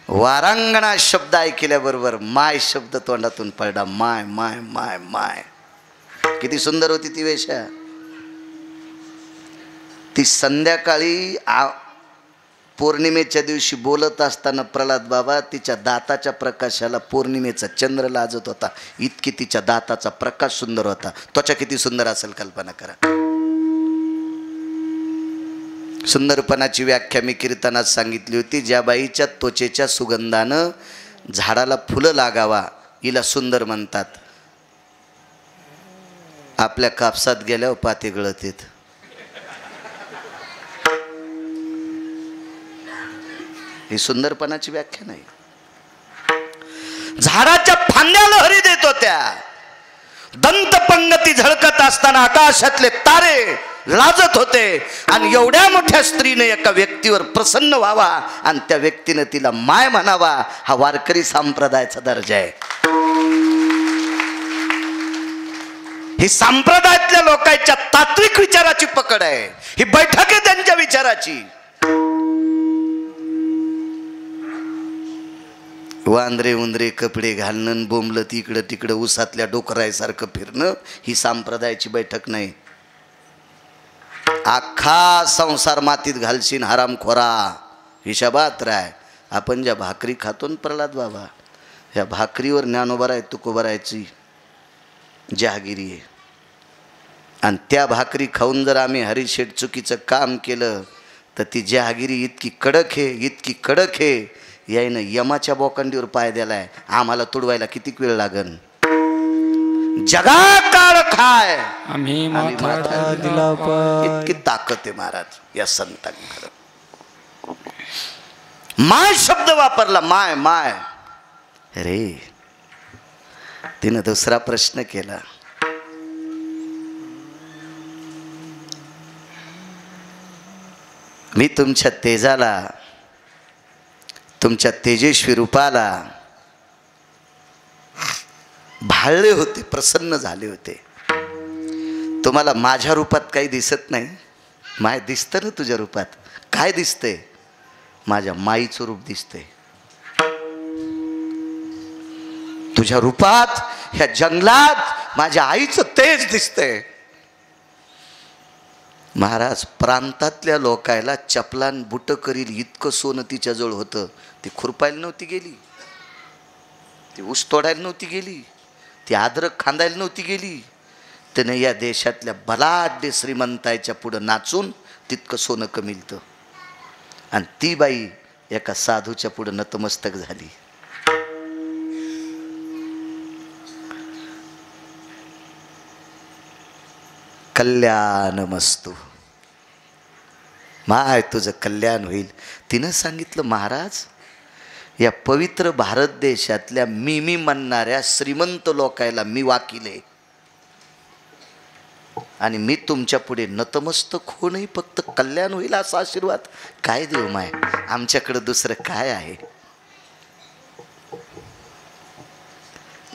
वारांगणा शब्द ऐकल्याबरोबर माय शब्द तोंडातून पडला. माय माय माय माय. किती सुंदर होती ती वेशा. ती संध्याकाळी पौर्णिमेच्या दिवशी बोलत असताना प्रल्हाद बाबा तिच्या दाताच्या प्रकाशाला पौर्णिमेचा चंद्र लाजत होता. इतकी तिच्या दाताचा प्रकाश सुंदर होता. त्वचा किती सुंदर असेल कल्पना करा. सुंदरपणाची व्याख्या मी कीर्तनात सांगितली होती. ज्या बाईच्या त्वचेच्या सुगंधानं झाडाला फुलं लागावा हिला सुंदर म्हणतात. आपल्या कापसात गेल्यावर पाते गळत येत. ही सुंदरपणाची व्याख्या नाही. झाडाच्या फांद्या लहरी देत होत्या. दंतपंगती झळकत असताना आकाशातले तारे लाजत होते. आणि एवढ्या मोठ्या स्त्रीने एका व्यक्तीवर प्रसन्न व्हावा आणि त्या व्यक्तीने तिला माय म्हणावा, हा वारकरी संप्रदायाचा दर्जा आहे. ही संप्रदायातल्या लोकांच्या तात्विक विचाराची पकड आहे. ही बैठक आहे त्यांच्या विचाराची. वांद्रे उंदरे कपडे घालणं, बोंबलं तिकडं तिकडं उसातल्या डोकरायसारखं फिरणं ही संप्रदायाची बैठक नाही. अख्खा संसार मातीत घालशीन हरामखोरा. हिशाबात राय. आपण ज्या भाकरी खातो प्रल्हाद बाबा, ह्या भाकरीवर ज्ञानोबा आहे तुकोबरायची जहागिरी आहे. आणि त्या भाकरी खाऊन जर आम्ही हरिशेठ चुकीचं काम केलं तर ती जहागिरी इतकी कडक आहे, इतकी कडक आहे. यायनं यमाच्या बोकांडीवर पाय दिलाय. आम्हाला तुडवायला किती वेळ लागन. जगा काळ खाय आम्ही माथा दिला पाय. इतकी ताकद आहे महाराज या संतांकडे. माय शब्द वापरला. माय माय. अरे तिनं दुसरा प्रश्न केला. मी तुमच्या तेजाला, तुमच्या तेजस्वी रूपाला भाळले होते, प्रसन्न झाले होते. तुम्हाला माझ्या रूपात काही दिसत नाही? माय दिसतं ना तुझ्या रूपात. काय दिसतंय? माझ्या माईचं रूप दिसतंय. तुझ्या रूपात ह्या जंगलात माझ्या आईचं तेज दिसतंय. महाराज प्रांतातल्या लोकायला चपलान बुट करील इतकं सोनं तिच्या जवळ होतं. ती खुरपायला नव्हती गेली, ती ऊस तोडायला नव्हती गेली, ती अद्रक खांदायला नव्हती गेली. त्यानं या देशातल्या बलाढ्य श्रीमंताच्या पुढं नाचून तितकं सोनं कमिलतं. आणि ती बाई एका साधूच्या पुढं नतमस्तक झाली. कल्याणमस्तु. माय तुझं कल्याण होईल. तिनं सांगितलं, महाराज या पवित्र भारत देशातल्या मी म्हणणाऱ्या श्रीमंत लोकायला मी वाकील आहे. आणि मी तुमच्या पुढे नतमस्तक हो नाही, फक्त कल्याण होईल असा आशीर्वाद. काय देऊ माय, आमच्याकडं दुसरं काय आहे?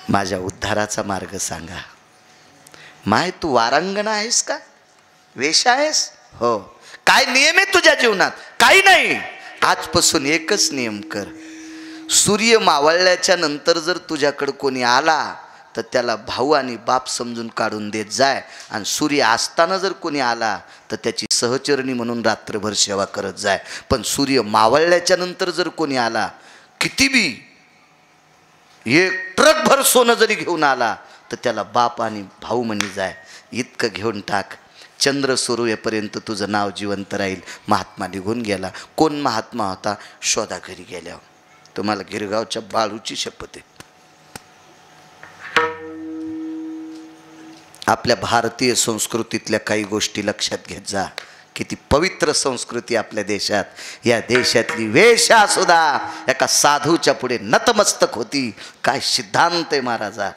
माझ्या उद्धाराचा मार्ग सांगा. माय तू वारांगणा आहेस का? वेश्या आहेस? हो. काय नियम आहे तुझ्या जीवनात? काही नाही. आजपासून एकच नियम कर. सूर्य मावळल्याच्या नंतर जर तुझ्याकडं कोणी आला तर त्याला भाऊ आणि बाप समजून काढून देत जाय, आणि सूर्य असताना जर कोणी आला तर त्याची सहचरणी म्हणून रात्रभर सेवा करत जाय. पण सूर्य मावळल्याच्या नंतर जर कोणी आला, किती बी एक ट्रकभर सोनं जरी घेऊन आला तर त्याला बाप आणि भाऊ म्हणी जाय. इतकं घेऊन टाक, चंद्र सुरू येपर्यंत तुझं नाव जिवंत राहील. महात्मा निघून गेला. कोण महात्मा होता? शोधा घरी गेल्यावर. तुम्हाला गिरगावच्या बाळूची शपथ आहे. आपल्या भारतीय संस्कृतीतल्या काही गोष्टी लक्षात घेत जा. किती पवित्र संस्कृती आपल्या देशात. या देशातली वेशा सुद्धा एका साधूच्या पुढे नतमस्तक होती. काय सिद्धांत आहे महाराजा,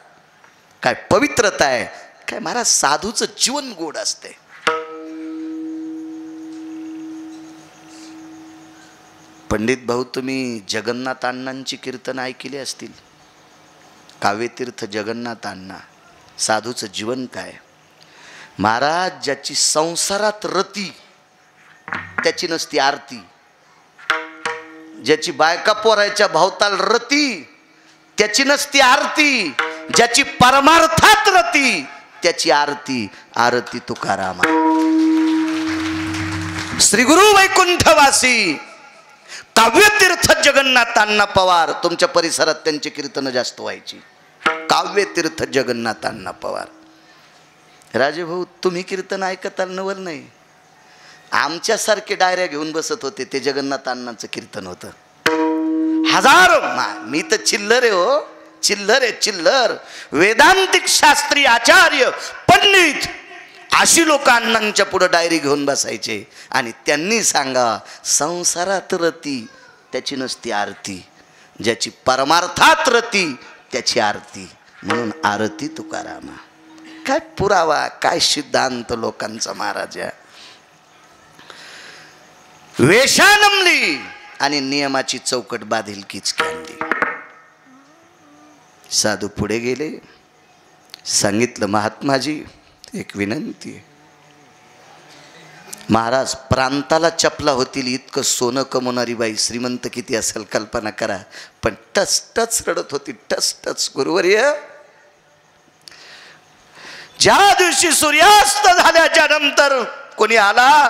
काय पवित्रता आहे, काय महाराज साधूचं जीवन गोड असते. पंडित भाऊ, तुम्ही जगन्नाथ अण्णांची कीर्तन ऐकली असतील. काव्यतीर्थ जगन्नाथ अण्णा. साधूचं जीवन काय महाराज, ज्याची संसारात रती त्याची नसती आरती, ज्याची बायका पोरायच्या भवताल रती त्याची नसती आरती, ज्याची परमार्थात रती त्याची आरती. आरती तुकारामा. श्री गुरु वैकुंठवासी काव्यतीर्थ जगन्नाथ अण्णा पवार. तुमच्या परिसरात त्यांची कीर्तनं जास्त व्हायची. काव्यतीर्थ जगन्नाथ अण्णा पवार. राजेभाऊ, तुम्ही कीर्तन ऐकत नवल नाही. आमच्यासारखे डायऱ्या घेऊन बसत होते. ते जगन्नाथ अण्णांचं कीर्तन होतं. हजारो. मी तर चिल्लर आहे हो, चिल्लर आहे, चिल्लर. वेदांतिक शास्त्री आचार्य पंडित अशी लोक अण्णांच्या पुढे डायरी घेऊन बसायचे आणि त्यांनी सांगा, संसारात रती त्याची नसती आरती, ज्याची परमार्थात रती त्याची आरती. म्हणून आरती तुकारामा. काय पुरावा, काय सिद्धांत लोकांचा महाराजा. वेशा नमली आणि नियमाची चौकट बांधिलकीच आणली. साधू पुढे गेले. सांगितलं, महात्माजी एक विनंती आहे. महाराज, प्रांताला चपला होतील इतकं सोनं कमवणारी बाई श्रीमंत किती असेल कल्पना करा. पण टच टच रडत होती. Touch touch. गुरुवर्य, ज्या दिवशी सूर्यास्त झाल्याच्या नंतर कोणी आला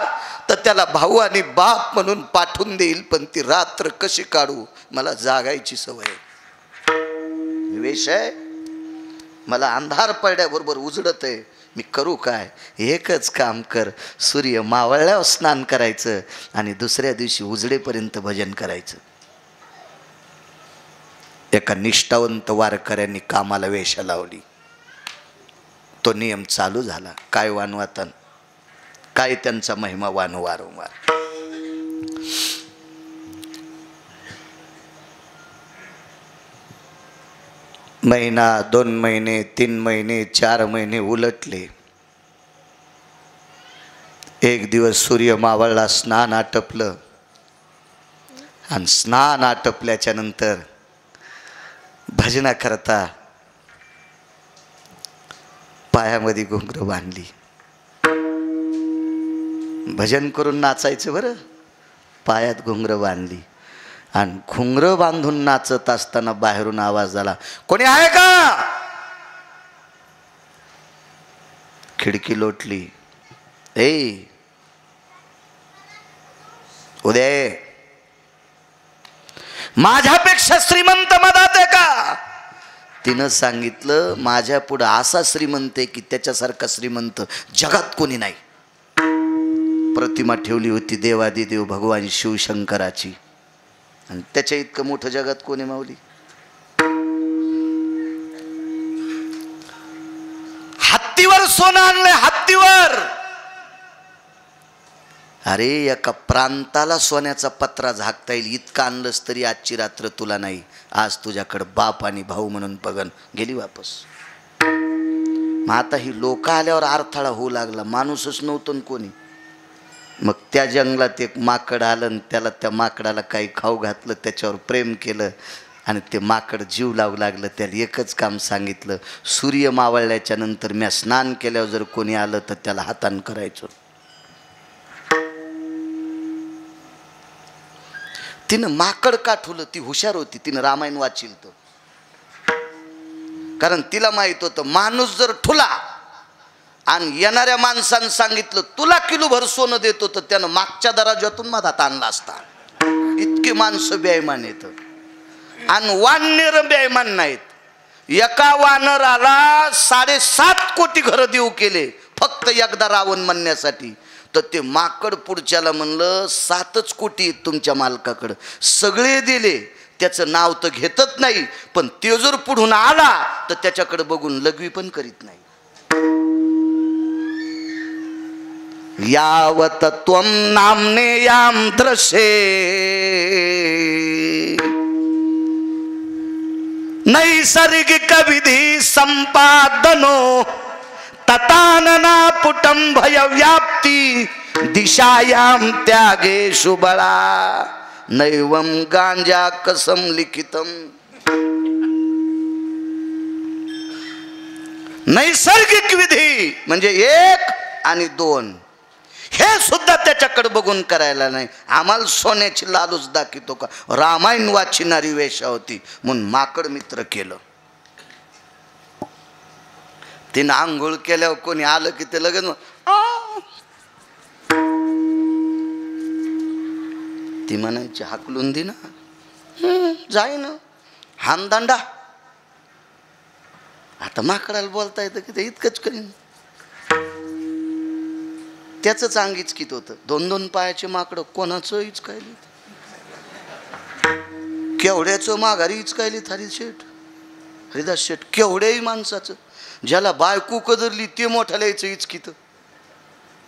तर त्याला भाऊ आणि बाप म्हणून पाठवून देईल. पण ती रात्र कशी काढू, मला जागायची सवय. विषय मला अंधार पडल्याबरोबर उजडत आहे. मी करू काय? एकच काम कर, सूर्य मावळल्यावर स्नान करायचं आणि दुसऱ्या दिवशी उजडेपर्यंत भजन करायचं. एका निष्ठावंत वारकऱ्यांनी कामाला वेशा लावली. तो नियम चालू झाला. काय वानवातन, काय त्यांचा महिमा वानू वारंवार. महिना, 2 महिने, 3 महिने, 4 महिने उलटले. एक दिवस सूर्य मावळला, स्नान आटपलं आणि स्नान आटपल्याच्या नंतर भजना करता पायामध्ये घुंगरं बांधली. भजन करून नाचायचं बरं. पायात घुंगरं बांधली आणि घुंगरं बांधून नाचत असताना बाहेरून आवाज आला, कोणी आहे का? खिडकी लोटली. ए उदय, माझ्यापेक्षा श्रीमंत मधात आहे का? तिनं सांगितलं, माझ्या पुढं असा श्रीमंत आहे की त्याच्यासारखा श्रीमंत जगात कोणी नाही. प्रतिमा ठेवली होती देवादिदेव भगवान शिवशंकराची, आणि त्याच्या इतकं मोठं जगात कोणी माऊली. हत्तीवर सोनं आणलंय, हत्तीवर. अरे एका प्रांताला सोन्याचा पत्रा झाकता येईल इतकं आणलंस तरी आजची रात्र तुला नाही. आज तुझ्याकडं बाप आणि भाऊ म्हणून बघन गेली वापस. मग आता ही लोक आल्यावर अडथळा होऊ लागला. माणूसच नव्हतं कोणी. मग त्या जंगलात एक माकड आलं आणि त्याला, त्या माकडाला काही खाऊ घातलं, त्याच्यावर प्रेम केलं आणि ते माकड जीव लावू लागलं. त्याला एकच काम सांगितलं, सूर्य मावळल्याच्या नंतर मी स्नान केल्यावर जर कोणी आलं तर त्याला हातान करायचं. तिनं माकड का ठुलं? ती हुशार होती, तिनं रामायण वाचिल तर. कारण तिला माहित होतं माणूस जर ठुला आणि येणाऱ्या माणसानं सांगितलं तुला किलोभर सोनं देतो, तर त्यानं मागच्या दराजातून मधात आणला असता. इतके माणसं बेईमान आहेत आणि वानर बेईमान नाहीत. एका वानराला 7.5 कोटी घरं देऊ केले फक्त एकदा रावण म्हणण्यासाठी. तर ते माकड पुढच्याला म्हणलं 7च कोटी आहेत तुमच्या मालकाकडं, सगळे दिले, त्याचं नाव तर घेतच नाही, पण ते जर पुढून आला तर त्याच्याकडे बघून लघवी पण करीत नाही. यावत त्वं नाम्नेयां दृशे नैसर्गिक विधी संपादनो ततानना पुटं भय व्याप्ती दिशायां त्यागेषु बळा नैवं गांजा कसम लिखितम. नैसर्गिक विधी म्हणजे 1 आणि 2 हे सुद्धा त्याच्याकडे बघून करायला नाही. आम्हाला सोन्याची लालूच दाखवतो का? रामायण वाचणारी वेशा होती म्हणून माकड मित्र केलं. तिनं आंघोळ केल्यावर कोणी आलं की ते लगेच ती म्हणायची हाकलून दे ना, जाई ना हानदांडा. आता माकडाला बोलता येतं की ते इतकंच करीन. त्याच अंग इचकीत होतं. 2-2 पायाचे माकडं कोणाचं इचकायली, केवढ्याचं माघारी इचकायली हरिदास शेठ. केवढ्याही माणसाचं ज्याला बायको कदरली ते मोठ्या लिहायचं इचकीत.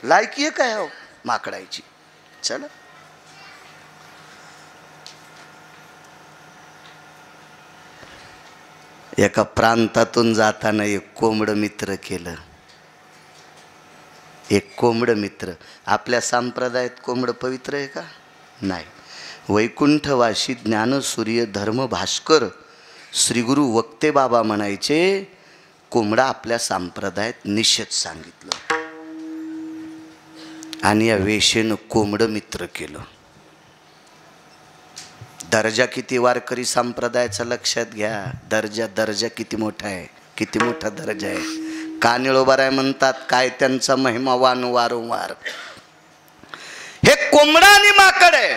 लायकी आहे काय हो माकडायची. चला एका प्रांतातून जाताना एक कोंबड मित्र केलं. एक कोंबड मित्र. आपल्या संप्रदायात कोंबड पवित्र आहे का? नाही. वैकुंठवासी ज्ञानसूर्य धर्म भास्कर श्री गुरु वक्ते बाबा म्हणायचे कोंबडा आपल्या संप्रदायात निषेध सांगितलं. आणि या वेशेनं कोंबड मित्र केलं. दर्जा किती वारकरी संप्रदायाचा लक्षात घ्या. दर्जा किती मोठा आहे, किती मोठा दर्जा आहे. कानिळोबाराय म्हणतात काय त्यांचा महिमा वारंवार. हे कोंबडा आणि माकड आहे.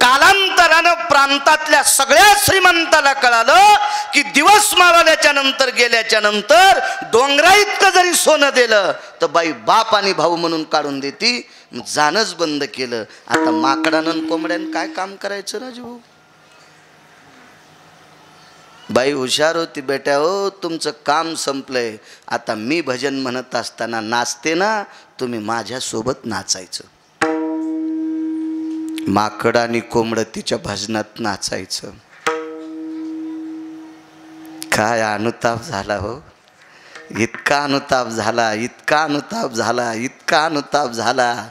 कालांतरानं प्रांतातल्या सगळ्या श्रीमंताला कळालं की दिवस मावळल्याच्या नंतर गेल्याच्या नंतर डोंगरा इतकं जरी सोनं दिलं तर बाई बाप आणि भाऊ म्हणून काढून देती. जाणच बंद केलं. आता माकडानं कोंबड्यानं काय काम करायचं राजू? बाई हुशार होती बेटा. हो तुमचं काम संपलंय. आता मी भजन म्हणत असताना नाचते ना, तुम्ही माझ्यासोबत नाचायचं. माकड आणि कोंबड तिच्या भजनात नाचायचं. काय अनुताप झाला हो. इतका अनुताप झाला, इतका अनुताप झाला, इतका अनुताप झाला.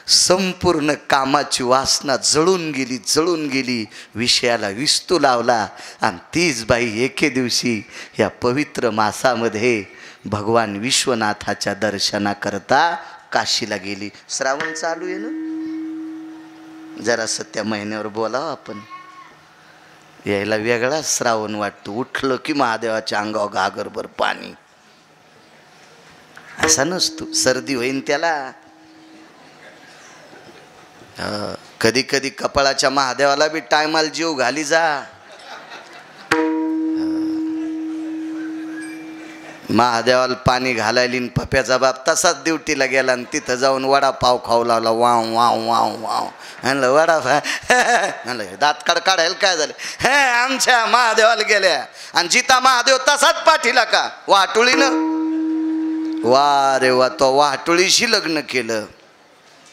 संपूर्ण कामाची वासना जळून गेली. विषयाला विस्तू लावला. आणि तीच बाई एके दिवशी या पवित्र मासामध्ये भगवान विश्वनाथाच्या दर्शनाकरता काशीला गेली. श्रावण चालू आहे ना, जरासं त्या महिन्यावर बोलावं आपण. यायला वेगळा श्रावण वाटतो. उठलं की महादेवाच्या अंगावर घागरभर पाणी. असा नसतो, सर्दी होईन त्याला. कधी कधी कपाळाच्या महादेवाला बी टायमाला जीव घाली जा. महादेवाला पाणी घालायली पप्याचा बाप तसाच ड्युटीला गेला आणि तिथं जाऊन वडापाव खाऊ लावला. वाव वाव वाव वाव म्हणलं वडापाव. म्हणलं दात काढायला काय झालं? हे आमच्या महादेवाला गेल्या आणि जिता महादेव तसाच पाठीला का वाटोळीनं. वा रे वा, तो वाटोळीशी लग्न केलं.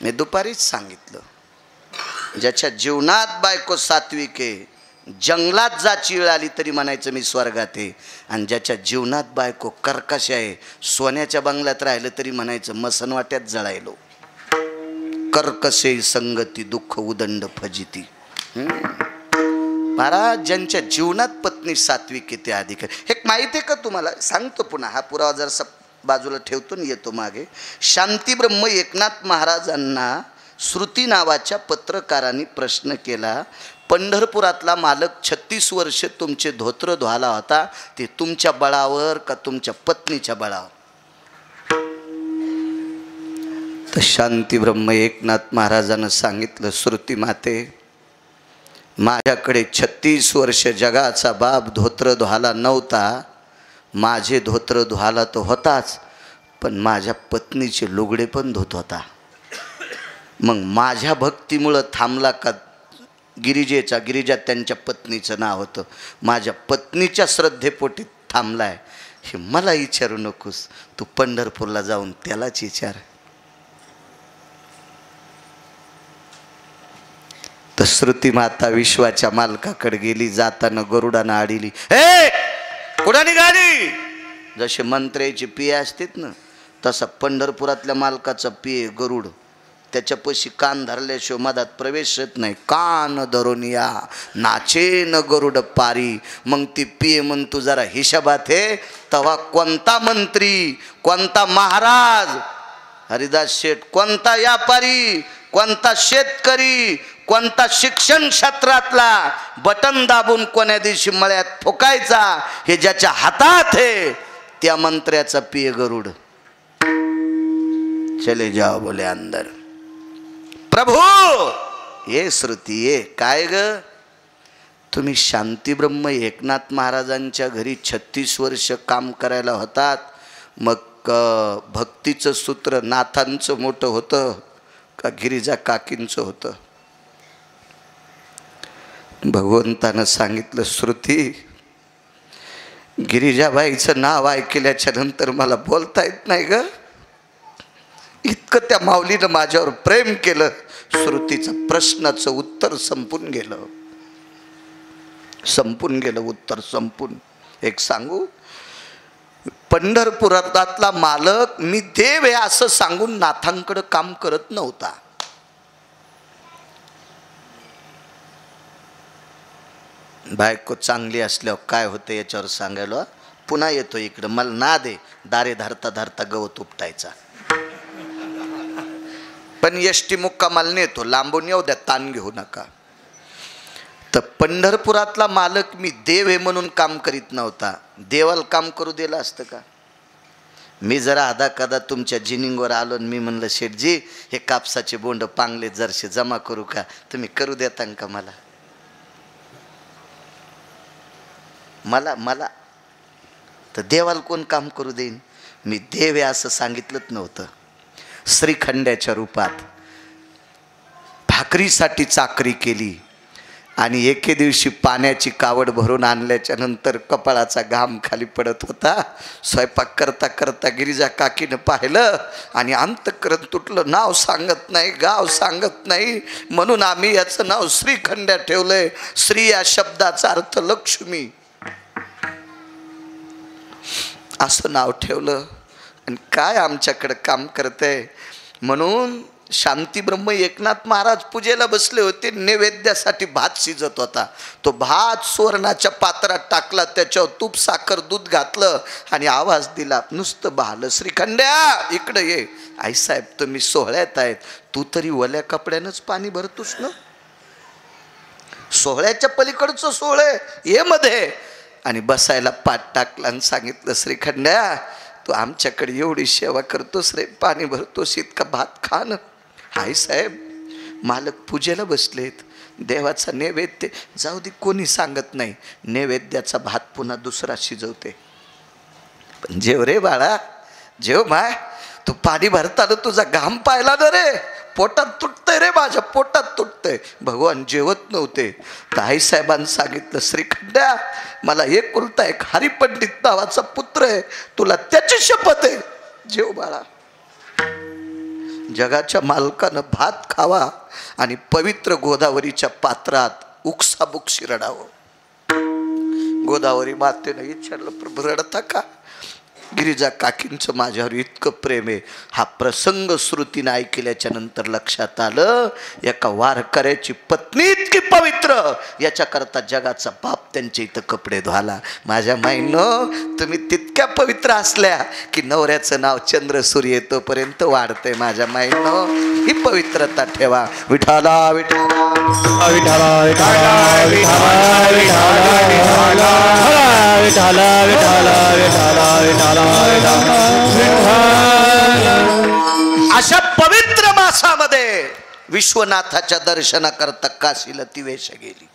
मी दुपारीच सांगितलं, ज्याच्या जीवनात बायको सात्विक आहे, जंगलात जा चिळ आली तरी म्हणायचं मी स्वर्गात आहे. आणि ज्याच्या जीवनात बायको कर्कश आहे, सोन्याच्या बंगल्यात राहिलं तरी म्हणायचं मसनवाट्यात जळायलो. कर्कशे संगती दुःख उदंड फजिती. महाराज ज्यांच्या जीवनात पत्नी सात्विक आहे ते अधिक. हे माहिती आहे का तुम्हाला? सांगतो पुन्हा. हा पुरावा जर बाजूला ठेवतो आणि येतो मागे. शांती ब्रह्म एकनाथ महाराजांना श्रुती नावाच्या पत्रकारांनी प्रश्न केला, पंढरपुरातला मालक 36 वर्ष तुमचे धोत्र धुवाला होता, ते तुमच्या बळावर का तुमच्या पत्नीच्या बळावर? तर शांती ब्रह्म एकनाथ महाराजांना सांगितलं, श्रुती माते, माझ्याकडे 36 वर्ष जगाचा बाप धोत्र धुवाला नव्हता, माझे धोत्र धुवाला तो होताच, पण माझ्या पत्नीचे लुगडे पण धुत होता. मग माझ्या भक्तीमुळं थांबला का गिरिजा त्यांच्या पत्नीचं नाव होतं, माझ्या पत्नीच्या श्रद्धेपोटी थांबलाय हे मला विचारू नकोस, तू पंढरपूरला जाऊन त्यालाच विचार. तर श्रुती माता विश्वाच्या मालकाकडे गेली, जाताना गरुडानं आडिली, हे कुठं निघाली? जसे मंत्र्याची पिये असतात ना, तसा पंढरपुरातल्या मालकाचा पिये गरुड, त्याच्यापाशी कान धरल्याशिवाय मधात प्रवेश येत नाही. कान धरून या नाचे न गरुड पारी. मग ती पिये म्हण तू जरा हिशोबात हे, तेव्हा कोणता मंत्री, कोणता महाराज, हरिदास शेठ, कोणता व्यापारी, कोणता शेतकरी, कोणता शिक्षण क्षेत्रातला बटन दाबून कोण्या दिवशी मळ्यात फुकायचा हे ज्याच्या हातात आहे त्या मंत्र्याचा पिये गरुड. चले जाओ बोले अंदर. प्रभू ये श्रुती ये. काय ग, तुम्ही शांती ब्रह्म एकनाथ महाराजांच्या घरी 36 वर्ष काम करायला होतात, मग भक्तीचं सूत्र नाथांचं मोठं होतं का गिरिजा काकींचं होतं? भगवंतानं सांगितलं, श्रुती, गिरिजाबाईचं नाव ऐकल्याच्या नंतर मला बोलता येत नाही ग. इतकं त्या माऊलीनं माझ्यावर प्रेम केलं. श्रुतीचं प्रश्नाचं उत्तर संपून गेलं, उत्तर संपून. एक सांगू, पंढरपुरातला मालक मी देव आहे असं सांगून नाथांकडे काम करत नव्हता. बायको चांगली असल्यावर काय होतं याच्यावर सांगायला पुन्हा येतो इकडं. मला ना दे, दारे धरता धरता गवत उपटायचा. पण यष्टी मुक्कामाला नेतो, लांबून येऊ द्या, ताण घेऊ नका. तर पंढरपुरातला मालक मी देव आहे म्हणून काम करीत नव्हता. देवाला काम करू दिलं असतं का? मी जरा आधा कदा तुमच्या जिनिंगवर आलो आणि मी म्हणलं, शेठजी हे कापसाचे बोंड पांगले जरसे जमा करू का, तुम्ही करू देता का मला? मला तर देवाला कोण काम करू देईन? मी देव आहे असं सांगितलंच नव्हतं. श्रीखंड्याच्या रूपात भाकरीसाठी चाकरी केली आणि एके दिवशी पाण्याची कावड भरून आणल्याच्या नंतर कपाळाचा घाम खाली पडत होता. स्वयंपाक करता करता गिरिजा काकीनं पाहिलं आणि अंतःकरण तुटलं. नाव सांगत नाही, गाव सांगत नाही, म्हणून आम्ही याचं नाव श्रीखंड्या ठेवलंय. श्री या शब्दाचा अर्थ लक्ष्मी असं नाव ठेवलं. आणि काय आमच्याकडे काम करते. म्हणून शांती ब्रह्म एकनाथ महाराज पूजेला बसले होते. नैवेद्यासाठी भात शिजत होता. तो भात सुवर्णाच्या पात्रात टाकला, त्याच्यावर तूप साखर दूध घातलं आणि आवाज दिला, नुसतं बहालं, श्रीखंड्या इकडे ये. आईसाहेब तुम्ही सोहळ्यात आहेत, तू तरी वल्या कपड्यानंच पाणी भरतोस ना, सोहळ्याच्या पलीकडचं सोहळे ये मध्ये. आणि बसायला पाठ टाकला आणि सांगितलं, श्रीखंड्या तू आमच्याकडे एवढी सेवा करतोस रे, पाणी भरतोस, इतका भात खा ना. आई साहेब मालक पूजेला बसलेत, देवाचा नैवेद्य जाऊ दे, कोणी सांगत नाही, नैवेद्याचा भात पुन्हा दुसरा शिजवते. पण जेव रे बाळा, जेव माय, तू पाणी भरताना तुझा घाम पाहिला ना रे, पोटात तुटतंय रे, माझ्या पोटात तुटतंय. भगवान जेवत नव्हते. तर आईसाहेबांनी सांगितलं, श्रीखंड्या मला एकुलता एक हरिपंडित नावाचा पुत्र आहे, तुला त्याची शपथ आहे, जेव बाळा. जगाच्या मालकानं भात खावा आणि पवित्र गोदावरीच्या पात्रात उक्साबुक्शी रडावं. गोदावरी मातेनं विचारलं, प्रभू रडता का? गिरिजा काकींचं माझ्यावर इतकं प्रेम आहे. हा प्रसंग श्रुतीनं ऐकल्याच्या नंतर लक्षात आलं, एका वारकऱ्याची पत्नी इतकी पवित्र, याच्याकरता जगाचा बाप त्यांच्या इथं कपडे धुवाला. माझ्या माईनं तुम्ही तितक्या पवित्र असल्या की नवऱ्याचं नाव चंद्र सूर्य येतोपर्यंत वाढतंय. माझ्या माईनं ही पवित्रता ठेवा. विठाला विठाला विठाला विठाला विठाला विठाला विठाला विठाला विठाला. अशा पवित्र मासामध्ये विश्वनाथाच्या दर्शनाकरता काशीला ती वेशा गेली.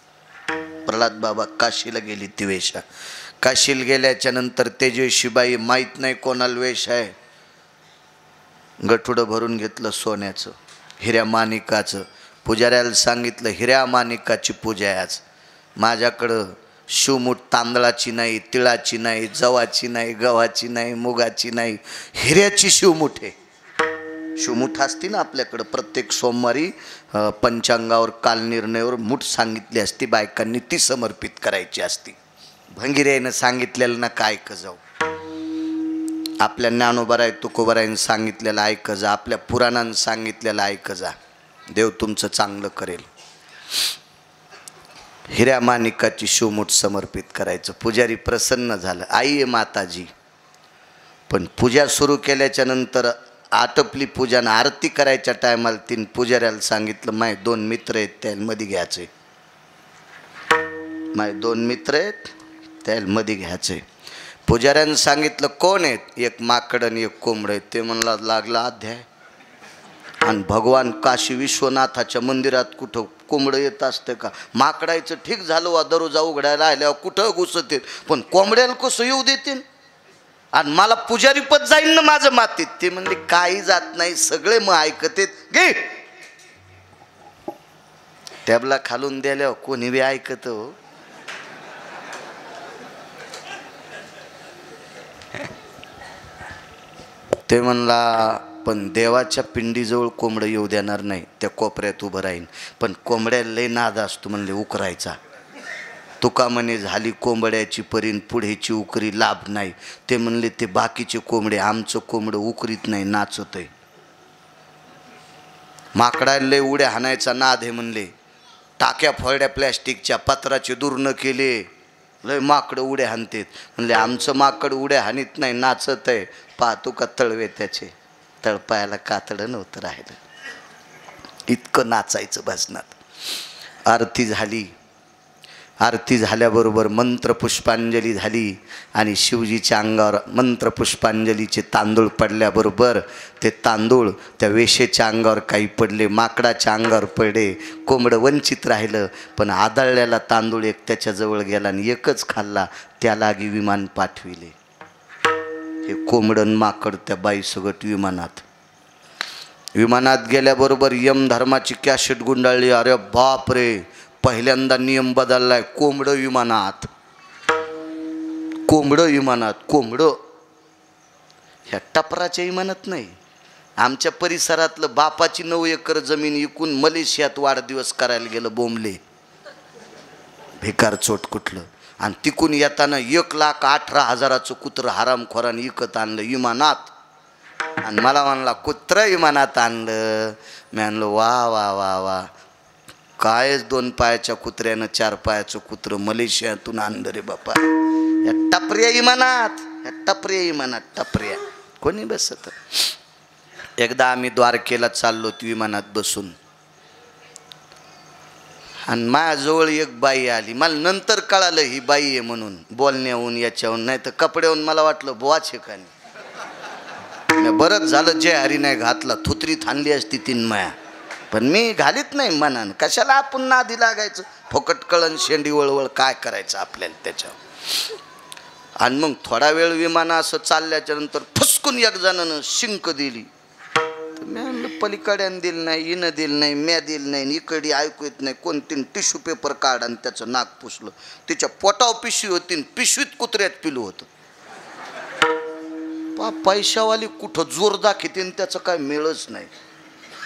प्रल्हाद बाबा काशीला गेली ती वेशा. काशीला गेल्याच्या नंतर तेजस्वीबाई माहीत नाही कोणाला वेश आहे, गठुडं भरून घेतलं सोन्याचं, हिऱ्या माणिकाचं. पुजाऱ्याला सांगितलं हिऱ्या माणिकाची पूजा आहे आज. माझ्याकडं शिवमूठ तांदळाची नाही, तिळाची नाही, जवाची नाही, गव्हाची नाही, मुगाची नाही, हिऱ्याची शिवमूठ आहे. शिवमूठ असती ना आपल्याकडं, प्रत्येक सोमवारी पंचांगावर काल निर्णयावर मूठ सांगितली असती बायकांनी, ती समर्पित करायची असती. भंगिऱ्यानं सांगितलेलं ना काय ऐक जाऊ, आपल्या ज्ञानोबराय तुकोबरायनं सांगितलेलं ऐक जा, आपल्या पुराणानं सांगितलेलं ऐक जा, देव तुमचं चांगलं करेल. हिऱ्या माणिकाची शिवमूठ समर्पित करायचं. पुजारी प्रसन्न झालं, आई आहे माताजी. पण पूजा सुरू केल्याच्या नंतर आटपली पूजा आणि आरती करायच्या टायमाला तीन पुजाऱ्याला सांगितलं, माय 2 मित्र आहेत त्यामध्ये घ्यायचे, माय 2 मित्र आहेत त्यामध्ये घ्यायचे. पुजाऱ्यानं सांगितलं कोण आहेत, एक माकड आणि एक कोंबड आहेत. ते म्हणला लागला अध्याय. आणि भगवान काशी विश्वनाथाच्या मंदिरात कुठं कोंबडं येत असतं का? माकडायचं ठीक झालं वा, दररोजा उघडायला आल्यावर कुठं घुसतील, पण कोंबड्याला कसं येऊ देतील? आणि मला पुजारी पद जाईल ना माझं मातीत. ते म्हणले काही जात नाही, सगळे मग ऐकतेत गे. टॅबला खालून द्याल्यावर कोणी बी ऐकत हो. ते म्हणला पण देवाच्या पिंडीजवळ कोंबडं येऊ देणार नाही, त्या कोपऱ्यात उभं राहीन. पण कोंबड्याला लय नाद असतो म्हणले उकरायचा. तुका म्हणे झाली कोंबड्याची परीन, पुढेची उकरी लाभ नाही. ते म्हणले ते बाकीचे कोंबडे, आमचं कोंबडं उकरीत नाही, नाचत आहे. माकडाला लय उड्या हाणायचा नाद आहे म्हणले. टाक्या फोड्या प्लॅस्टिकच्या, पत्राचे दुर्ण केले, लय माकडं उड्या हाणतेत. म्हणले आमचं माकड उड्या हाणीत नाही, नाचत आहे. पाहतो का तळवे त्याचे, तळपायाला कातडं नव्हतं राहिलं, इतकं नाचायचं भजनात. आरती झाली. आरती झाल्याबरोबर मंत्रपुष्पांजली झाली आणि शिवजीच्या अंगावर मंत्रपुष्पांजलीचे तांदूळ पडल्याबरोबर ते तांदूळ त्या वेशेच्या अंगावर काही पडले, माकडाच्या अंगावर पडले. कोंबडं वंचित राहिलं. पण आदळल्याला तांदूळ एक त्याच्याजवळ गेला आणि एकच खाल्ला. त्यालागी विमान पाठविले. हे कोंबडन माकड त्या बाई सगट विमानात. विमानात गेल्याबरोबर यमधर्माची कॅसेट गुंडाळली. अरे बाप रे, पहिल्यांदा नियम बदललाय. कोंबडं विमानात, कोंबडं विमानात, कोंबडं. ह्या टपराच्या विमानात नाही. आमच्या परिसरातलं बापाची 9 एकर जमीन विकून मलेशियात वाढदिवस करायला गेलं बोंबले, भिकार चोट कुठलं. आणि तिकून येताना 1,18,000चं कुत्रं हरामखोरानं विकत आणलं विमानात. आणि मला म्हणला कुत्रं विमानात आणलं. मी आणलं वा वा वा वा, कायच 2 पायाच्या कुत्र्यानं 4 पायाचं कुत्रं मलेशियातून आणलं रे बापा. या टपऱ्या विमानात, या टपऱ्या विमानात, टपऱ्या कोणी बसत. एकदा आम्ही द्वारकेला चाललो विमानात बसून, आणि माझ्याजवळ एक बाई आली. मला नंतर कळालं ही बाई आहे म्हणून, बोलण्याहून याच्याहून, नाही तर कपड्याहून मला वाटलं बुवाच आहे का नाही. बरंच झालं जय हरी नाही घातला, थुत्रीत आणली असती 3 माया, पण मी घालीत नाही मनानं. कशाला आपण नादी लागायचं, फुकट कळण शेंडी वळवळ काय करायचं आपल्याला त्याच्यावर. आणि मग थोडा वेळ विमान असं चालल्याच्या नंतर फुसकून एक जणानं शिंक दिली. मी म्हणलं पलीकड्यानं दिलं नाही, हिनं दिलं नाही, म्या दिलं नाही, इकडे ऐकू येत नाही. कोणतीन टिश्यू पेपर काढ आणि त्याचं नाक पुसलं. तिच्या पोटावर पिशवी होती, पिशवीत कुत्र्यात पिलू होतं. पैशावाली कुठं जोर दाखवते त्याचं काय मेळच नाही,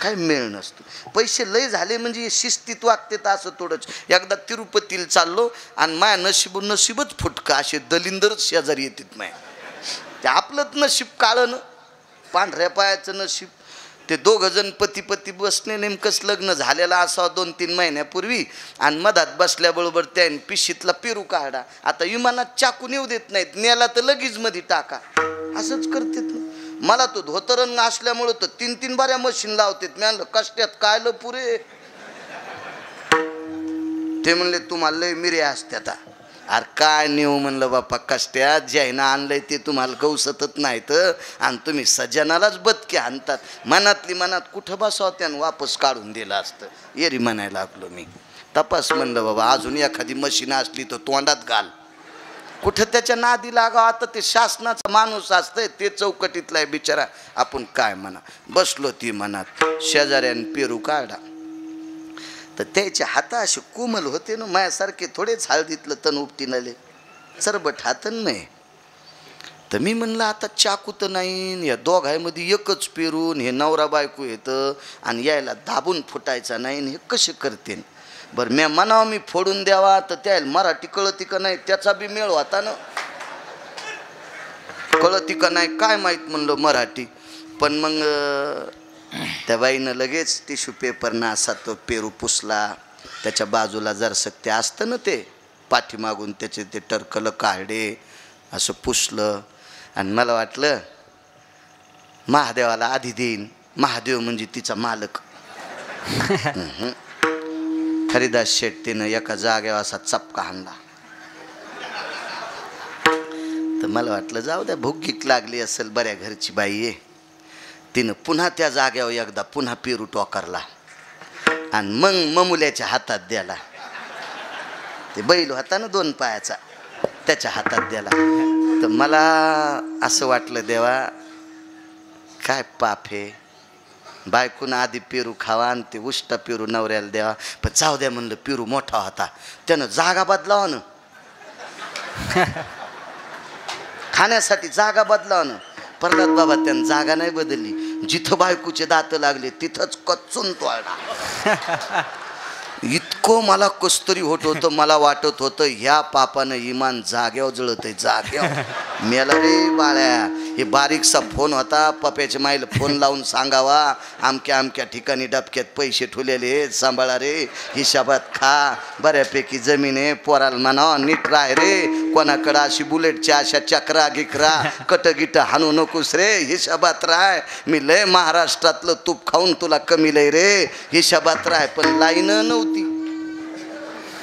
काय मेळ नसतं. पैसे लय झाले म्हणजे शिस्तीत वागतेत असं थोडंच. एकदा तिरुपतीला चाललो आणि माया नशीबच फुटका, असे दलिंदरच शेजारी येतात माया. ते आपलंच नशीब काळं, पांढऱ्या पायाचं नशीब. ते दोघं जण पती पती बसणे, नेमकंच लग्न झालेलं असावं 2-3 महिन्यापूर्वी, आणि मधात बसल्याबरोबर त्याने पिशीतला पेरू काढा. आता विमानात चाकून येऊ देत नाहीत, नेला तर लगेच मध्ये टाका, असंच करतात ना. मला तो धोतरंग असल्यामुळं तर 3-3 बाऱ्या मशीन लावतात. मी आणलं कष्टात कायलं पुरे. ते म्हणले तुम्हाला लय मिरे असत्यात. अरे काय नेऊ म्हणलं बाप्पा, कष्टात ज्यानं आणलंय ते तुम्हाला गवसतच नाहीत, आणि तुम्ही सज्जनालाच बदके आणतात. मनातली मनात कुठं बसावं त्यानं वापस काढून दिलं असतं. येरी म्हणायला लागलो मी. तपास म्हणलं बाबा, अजून एखादी मशीन असली तर तोंडात घाल. कुठं त्याच्या नादी लागावं. आता ते शासनाचा माणूस असतंय, ते चौकटीतला आहे बिचारा. आपण काय म्हणा. बसलो ती मनात, शेजाऱ्यानं पेरू काढा. तर त्याचे हात असे कोमल होते ना, माझ्यासारखे थोडेच हळदीतलं तण उपटीन आले, चरबट हातन नाही. तर मी म्हणलं आता चाकू तर नाही, या दोघांमध्ये एकच पेरून हे नवरा बायको येतं, आणि यायला दाबून फुटायचा नाही, हे कसे करते. बरं मी म्हणावं मी फोडून द्यावा, तर त्याला मराठी कळती का नाही त्याचा बी मेळ होता ना. कळती का नाही काय माहीत म्हणलं मराठी. पण मग त्या बाईनं लगेच टिश्यू पेपरनं असा तो पेरू पुसला. त्याच्या बाजूला जरसं ते असतं ना, ते पाठीमागून त्याचे ते टरकलं काढे असं पुसलं. आणि मला वाटलं महादेवाला आधी देईन, महादेव म्हणजे तिचा मालक. हरिदास शेठ तिनं एका जागेवर असा चपका हाणला. तर मला वाटलं जाऊ द्या, भुगीक लागली असेल, बऱ्या घरची बाई आहे. तिनं पुन्हा त्या जाग्यावर एकदा पुन्हा पेरू टोकारला, आणि मग ममुल्याच्या हातात द्याला. ते बैल होता ना 2 पायाचा, त्याच्या हातात द्याला. तर मला असं वाटलं देवा काय पाप आहे, बायकून आधी पेरू खावा आणि ते उष्टा पेरू नवऱ्याला द्यावा. पण जाऊ द्या म्हणलं, पेरू मोठा होता, त्यानं जागा बदलावा ना, खाण्यासाठी जागा बदलावा ना. प्रल्हाद बाबा त्यानं जागा नाही बदलली, जिथं बायकोचे दात लागले तिथंच कच्चून तोडला. इतकं मला कस्तरी होत होतं, मला वाटत होतं ह्या पापानं इमान जाग्यावर जळत आहे, जाग्यावर. मेला रे बाळ्या. हे बारीकसा फोन होता, पप्याच्या माईला फोन लावून सांगावा आमक्या आमक्या ठिकाणी डबक्यात पैसे ठेवलेले, सांभाळा रे, हिशाबात खा, बऱ्यापैकी जमीन आहे, पोराला म्हणावा नीट राह रे, कोणाकडं अशी बुलेटच्या अशा चक्रा गिकरा कटगिट हाणू नकोस रे, हिशाबात राह. मी लय महाराष्ट्रातलं तूप खाऊन तुला कमी लय रे, हिशाबात राह. पण लाईन नव्हती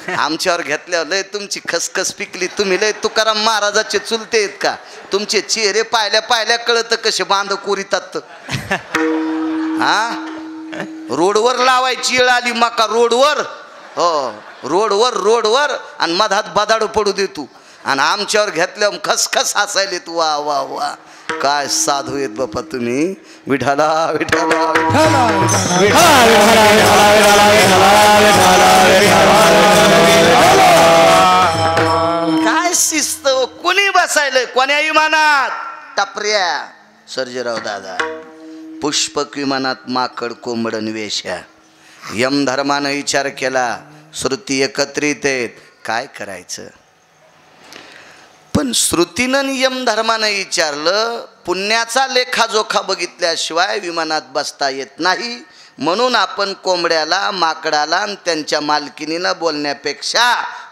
आमच्यावर घेतल्यावर. लय तुमची खसखस पिकली, तुम्ही लय तुकाराम महाराजाचे चुलते आहेत का? तुमचे चेहरे पाहिल्या पाहिल्या कळत कसे बांध कोरितात. हा, रोडवर लावायची वेळ आली मका, रोडवर. हो, रोडवर आणि मधात बदाड पडू दे तू, आणि आमच्यावर घेतल्यावर खसखस हसायले तू. वा वा वा, काय साधू आहेत बापा तुम्ही. विठाला विठाला काय शिस्त. कोणी बसायलंय कोण्या विमानात? टपऱ्या सर्जेराव दादा. पुष्पक विमानात माकड कोंबडन वेश्या. यमधर्मानं विचार केला, श्रुती एकत्रित आहेत, काय करायचं. पण श्रुतीनं यमधर्मानं विचारलं, पुण्याचा लेखाजोखा बघितल्याशिवाय विमानात बसता येत नाही, म्हणून आपण कोंबड्याला माकडाला आणि त्यांच्या मालकिनीनं बोलण्यापेक्षा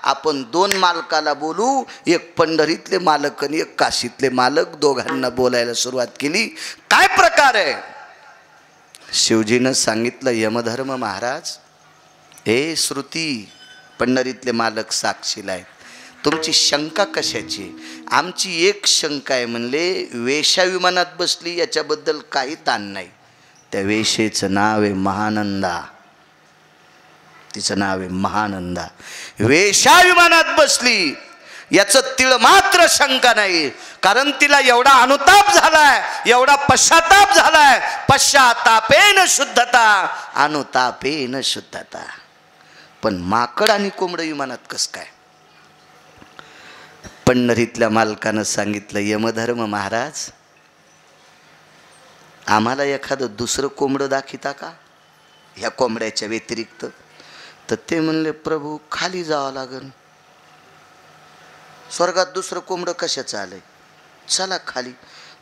आपण 2 मालकाला बोलू, एक पंढरीतले मालक आणि एक काशीतले मालक, दोघांना बोलायला सुरुवात केली. काय प्रकार आहे. शिवजीनं सांगितलं, यमधर्म महाराज, हे श्रुती पंढरीतले मालक साक्षीला आहेत, तुमची शंका कशाची? आमची एक शंका आहे म्हणले, वेश्या विमानात बसली याच्याबद्दल काही ताण नाही, त्या वेशेचं नाव आहे महानंदा, तिचं नाव आहे महानंदा. वेश्या विमानात बसली याचं तिळ मात्र शंका नाही, कारण तिला एवढा अनुताप झालाय, एवढा पश्चाताप झालाय. पश्चातापेन शुद्धता, अनुतापेन शुद्धता. पण माकड आणि कोंबड विमानात कस काय? पंढरीतल्या मालकानं सांगितलं, यमधर्म महाराज, आम्हाला एखादं दुसरं कोंबडं दाखिता का ह्या कोंबड्याच्या व्यतिरिक्त? तर ते म्हणले, प्रभू खाली जावं लागेल, स्वर्गात दुसरं कोंबडं कशाचं आलंय? चला खाली.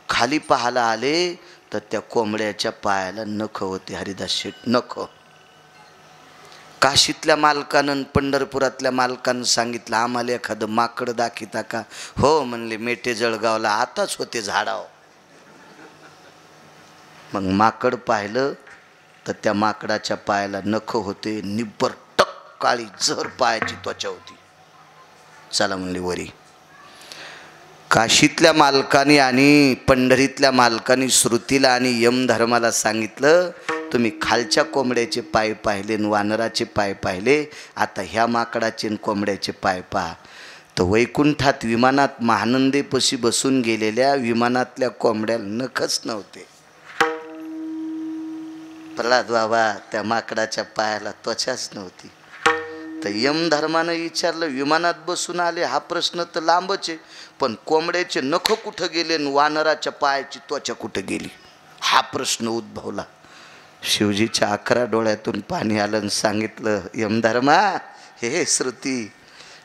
खाली पाहायला आले तर त्या कोंबड्याच्या पायाला नख होते. हरिदास शेठ नख. काशीतल्या मालकानं पंढरपुरातल्या मालकानं सांगितलं आम्हाला एखादं माकड दाखिता का? हो म्हणले, मेटे जळगावला आताच होते झाडाव. मग माकड पाहिलं तर त्या माकडाच्या पायाला नख होते. निब्बर टक काळी जर पायाची त्वचा होती. चला म्हणले वरी. काशीतल्या मालकाने आणि पंढरीतल्या मालकाने श्रुतीला आणि यमधर्माला सांगितलं तुम्ही खालच्या कोंबड्याचे पाय पाहिले आणि वानराचे पाय पाहिले, आता ह्या माकडाचे आणि कोंबड्याचे पाय पहा. तर वैकुंठात विमानात महानंदेपाशी बसून गेलेल्या विमानातल्या कोंबड्याला नखच नव्हते. प्रल्हाद बाबा त्या माकडाच्या पायाला त्वचाच नव्हती. तर यमधर्मानं विचारलं विमानात बसून आले हा प्रश्न तर लांबच आहे, पण कोंबड्याचे नख कुठं गेले आणि वानराच्या पायाची त्वचा कुठं गेली हा प्रश्न उद्भवला. शिवजीच्या 11 डोळ्यातून पाणी आलं आणि सांगितलं यमधर्मा हे श्रुती,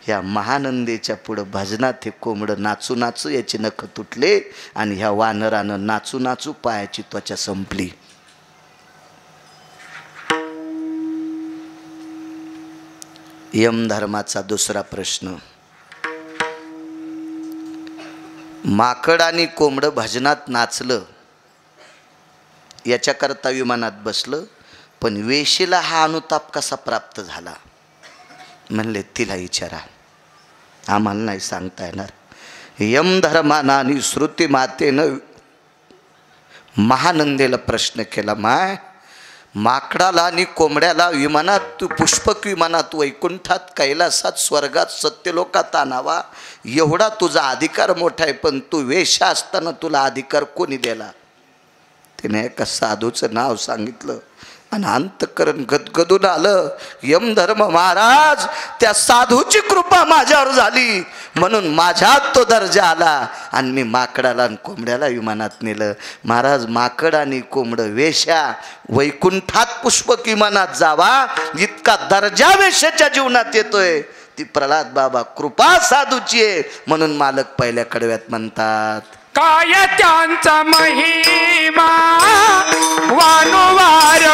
ह्या महानंदेच्या पुढं भजनात हे कोंबडं नाचू नाचू याचे नख तुटले आणि ह्या वानरानं नाचू नाचू पायाची त्वचा संपली. यमधर्माचा दुसरा प्रश्न. माकड आणि कोंबडं भजनात नाचलं याच्याकरता विमानात बसलं, पण वेशीला हा अनुताप कसा प्राप्त झाला? म्हणले तिला विचारा, आम्हाला नाही सांगता येणार. यमधर्मानं आणि श्रुती मातेनं महानंदेला प्रश्न केला, माय माकडाला आणि कोंबड्याला विमानात तू पुष्पक विमानात वैकुंठात कैलासात स्वर्गात सत्यलोकात आणावा एवढा तुझा अधिकार मोठा आहे, पण तू वेश्या असताना तुला अधिकार कोणी दिला? तिने एका साधूचं नाव सांगितलं आणि अंतकरण गदगदून आलं. यमधर्म महाराज, त्या साधूची कृपा माझ्यावर झाली म्हणून माझ्यात तो दर्जा आला आणि मी माकडाला आणि कोंबड्याला विमानात नेलं. महाराज माकड आणि कोंबडं वेश्या वैकुंठात पुष्पक विमानात जावा इतका दर्जा वेश्याच्या जीवनात येतोय. ती प्रल्हाद बाबा कृपा साधूची आहे म्हणून मालक पहिल्या कडव्यात म्हणतात, काय त्यांचा महिमा वारंवार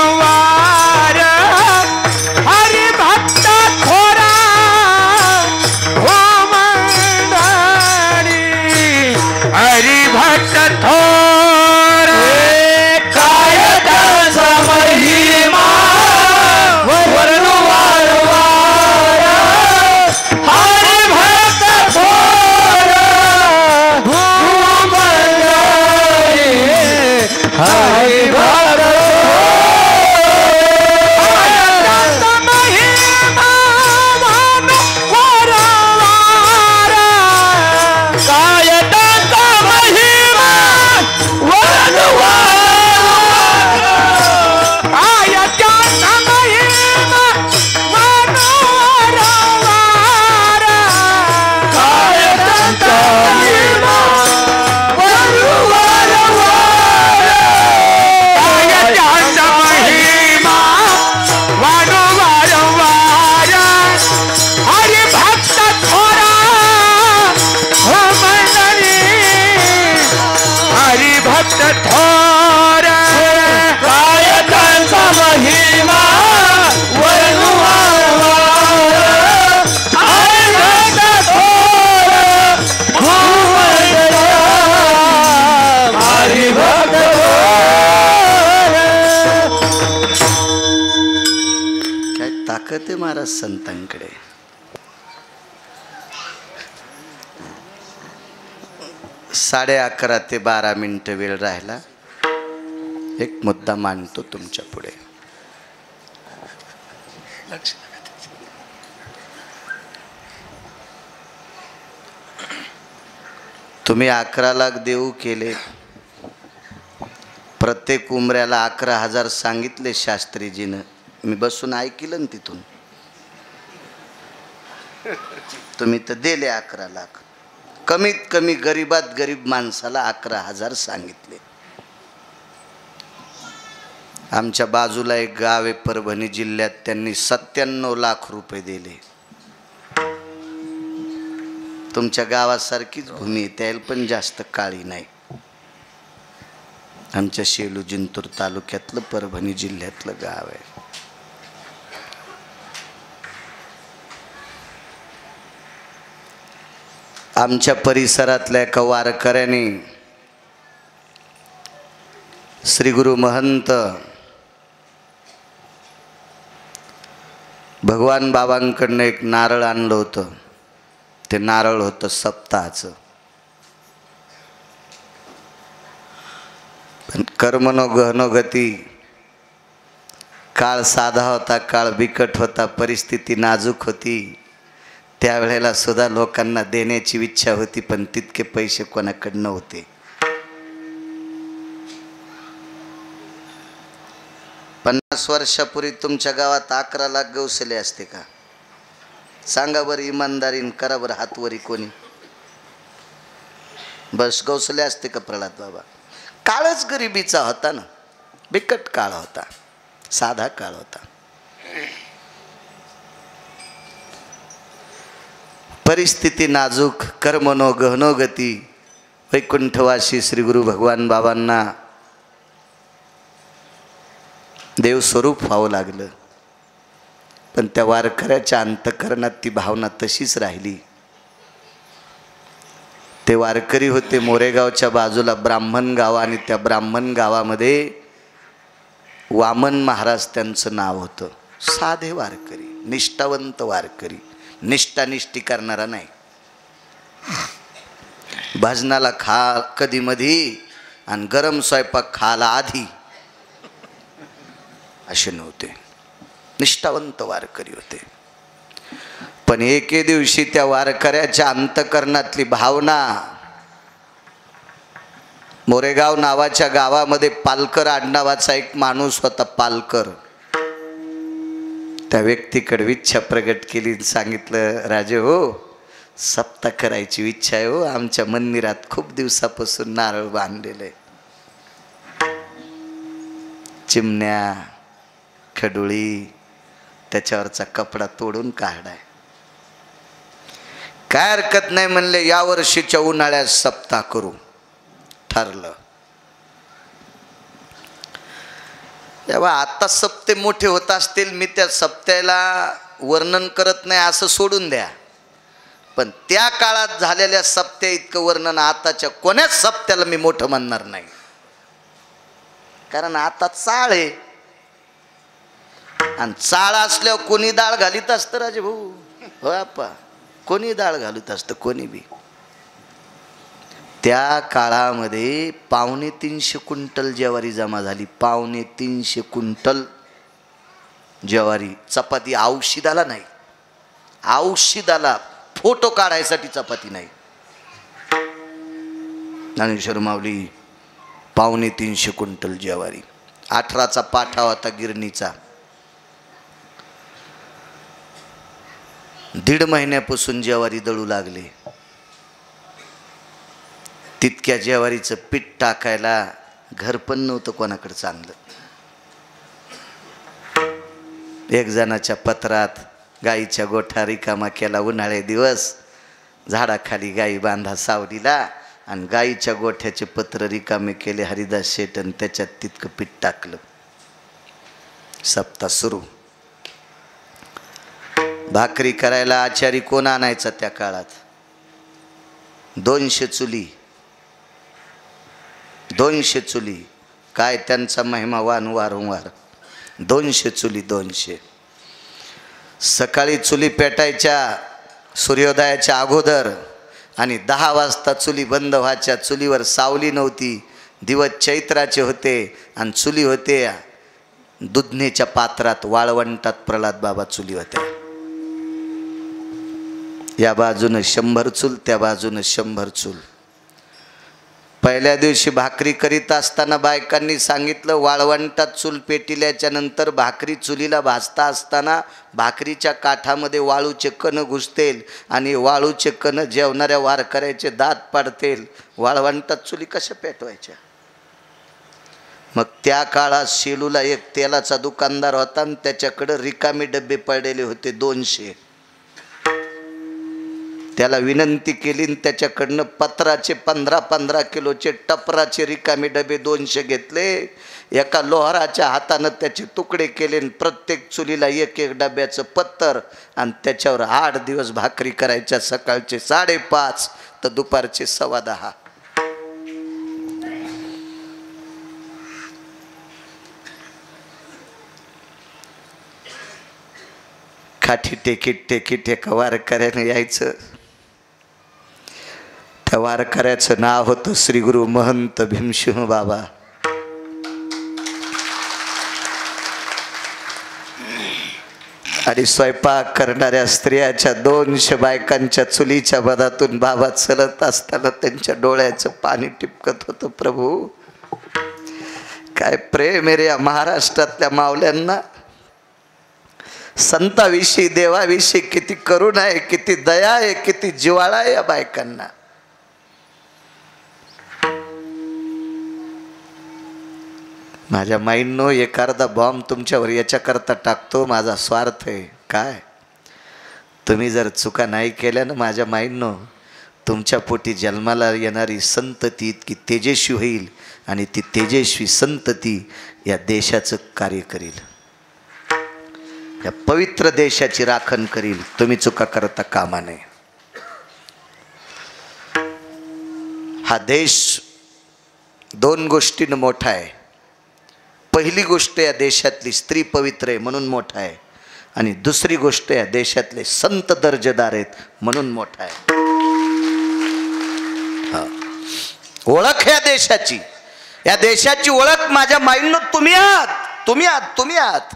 हरी भक्त थोरा हो मंडळी, हरी भक्त थोरा. काय त्यांचा महिमा वारंवार हरी भक्त थोरा हरी भक्त महिमा वारंवार, काय त्यांचा महिमा वारंवार, काय त्यांचा महिमा वारंवार, काय त्यांचा महिमा वारंवार, हरी भक्त थोरा हो मंडळी, हरी भक्त थोरा. काय त्यांचा महिमा वारंवार, हरी भक्त थोरा हो मंडळी, हरी भक्त ताकद आहे महाराज संतांकडे. साडे 11 ते 12 मिनिटं वेळ राहिला. एक मुद्दा मांडतो तुमच्या पुढे. तुम्ही 11 लाख देऊ केले, प्रत्येक उमऱ्याला 11,000 सांगितले शास्त्रीजीनं. मी बसून ऐकलं ना तिथून. तुम्ही तर दिले 11 लाख. कमीत कमी गरीबात गरीब माणसाला 11,000 सांगितले. आमच्या बाजूला एक गाव आहे परभणी जिल्ह्यात, त्यांनी 97 लाख रुपये दिले. तुमच्या गावासारखीच भूमी आहे, त्याला पण जास्त काळी नाही. आमच्या शेलू जिंतूर तालुक्यातलं परभणी जिल्ह्यातलं गाव आहे. आमच्या परिसरातल्या एका वारकऱ्याने श्री गुरु महंत भगवान बाबांकडनं एक नारळ आणलं होतं. ते नारळ होतं सप्ताहाचं. पण कर्मनो गहनो गती, काळ साधा होता, काळ बिकट होता, परिस्थिती नाजूक होती. त्यावेळेला सुद्धा लोकांना देण्याची इच्छा होती, पण तितके पैसे कोणाकडनं होते. 50 वर्षापूर्वी तुमच्या गावात 11 लाख गौसले असते का? सांगा बरं इमानदारीन, करा बरं हातवरी कोणी. बस गौसले असते का प्रल्हाद बाबा? काळच गरिबीचा होता ना, बिकट काळ होता, साधा काळ होता. परिस्थिती नाजूक, कर्मनो गहनो गती. वैकुंठवासी श्री गुरु भगवान बाबांना देव स्वरूप व्हावं लागलं. पण त्या वारकऱ्याच्या अंतःकरणात ती भावना तशीच राहिली. ते वारकरी होते मोरेगावच्या बाजूला ब्राह्मण गाव, आणि त्या ब्राह्मण गावामध्ये वामन महाराज त्यांचं नाव होतं. साधे वारकरी, निष्ठावंत वारकरी, निष्ठानिष्ठी करणारा नाही. भजनाला खा कधी मधी आणि गरम स्वयंपाक खाला आधी असे नव्हते. निष्ठावंत वारकरी होते. पण एके दिवशी त्या वारकऱ्याच्या अंतःकरणातली भावना, मोरेगाव नावाच्या गावामध्ये पालकर आडनावाचा एक माणूस होता, पालकर. त्या व्यक्तीकडे इच्छा प्रगट केली, सांगितलं, राजे हो, सप्ताह करायची इच्छा आहे हो. आमच्या मंदिरात खूप दिवसापासून नारळ बांधलेले, चिमण्या, खडुळी, त्याच्यावरचा कपडा तोडून काढाय. काय हरकत नाही म्हणले, या वर्षीच्या उन्हाळ्यात सप्ताह करू. ठरलं. तेव्हा आता सप्ते मोठे होत असतील, मी त्या सप्त्याला वर्णन करत नाही असं सोडून द्या. पण त्या काळात झालेल्या सप्त्या इतकं वर्णन आताच्या कोण्याच सप्त्याला मी मोठं म्हणणार नाही. कारण आता चाळ आहे, आणि चाळ असल्यावर कोणी डाळ घालीत असतं राजे भाऊ. हो आपा, कोणी डाळ घालत असतं, कोणी बी. त्या काळामध्ये 350 क्विंटल ज्वारी जमा झाली. 350 क्विंटल ज्वारी. चपाती औषधाला नाही, औषधाला फोटो काढायसाठी चपाती नाही. ज्ञानेश्वर माऊली 350 क्विंटल ज्वारी. 18चा पाठा होता गिरणीचा. 1.5 महिन्यापासून ज्वारी दळू लागले. तितक्या ज्वारीचं पीठ टाकायला घर पण नव्हतं कोणाकडे चांगलं. एक जणाच्या पत्रात गाईच्या गोठा रिकामा केला. उन्हाळे दिवस, झाडाखाली गाई बांधा सावलीला, आणि गाईच्या गोठ्याचे पत्र रिकामे केले हरिदास शेठ, आणि त्याच्यात तितकं पीठ टाकलं. सप्ताह सुरू. भाकरी करायला आचारी कोण आणायचा त्या काळात? 200 चुली. 200 चुली. काय त्यांचा महिमा वारंवार. 200 चुली. 200. सकाळी चुली पेटायच्या सूर्योदयाच्या अगोदर, आणि 10 वाजता चुली बंद व्हायच्या. चुलीवर सावली नव्हती. दिवस चैत्राचे होते, आणि चुली होते दुधनेच्या पात्रात, वाळवंटात. प्रल्हाद बाबा चुली होत्या. या बाजूनं 100 चूल, त्या बाजूनं 100 चूल. पहिल्या दिवशी भाकरी करीत असताना बायकांनी सांगितलं, वाळवंटात चूल पेटिल्याच्या नंतर भाकरी चुलीला भाजता असताना भाकरीच्या काठामध्ये वाळूचे कण घुसतील, आणि वाळूचे कण जेवणाऱ्या वारकऱ्याचे दात पाडतील. वाळवंटात चुली कशा पेटवायच्या? मग त्या काळात शेलूला एक तेलाचा दुकानदार होता, आणि त्याच्याकडे रिकामी डबे पडलेले होते 200. त्याला विनंती केली आणि त्याच्याकडनं पत्राचे 15-15 किलोचे टपराचे रिकामे डबे 200 घेतले. एका लोहाराच्या हातानं त्याचे तुकडे केले आणि प्रत्येक चुलीला एक डब्याचं पत्तर आणि त्याच्यावर 8 दिवस भाकरी करायच्या. सकाळचे 5:30 तर दुपारचे 10:15. काठी टेकीट एका वारकऱ्याने यायचं. त्या वारकऱ्याचं नाव होतं श्री गुरु महंत भीमसिंह बाबा. आणि स्वयंपाक करणाऱ्या स्त्रियाच्या 200 बायकांच्या चुलीच्या बदातून बाबा चलत असताना त्यांच्या डोळ्याचं पाणी टिपकत होतं. प्रभू काय प्रेम आहे रे या महाराष्ट्रातल्या मावल्यांना. संताविषयी देवाविषयी किती करुणा आहे, किती दया आहे, किती जिव्हाळा आहे या बायकांना. माझ्या माईंनो एक अर्धा बॉम्ब तुमच्यावर याच्याकरता टाकतो, माझा स्वार्थ आहे. काय तुम्ही जर चुका नाही केल्या ना माझ्या माईंनो, तुमच्या पोटी जन्माला येणारी संतती इतकी तेजस्वी होईल आणि ती तेजस्वी संतती या देशाचं कार्य करील, या पवित्र देशाची राखण करील. तुम्ही चुका करता कामा नये. हा देश 2 गोष्टींनी मोठा आहे. पहिली गोष्ट या देशातली स्त्री पवित्र आहे म्हणून मोठा आहे, आणि दुसरी गोष्ट या देशातले संत दर्जेदार आहेत म्हणून मोठा आहे. ओळख या देशाची, या देशाची ओळख माझ्या माईंनो तुम्ही आहात, तुम्ही आहात, तुम्ही आहात.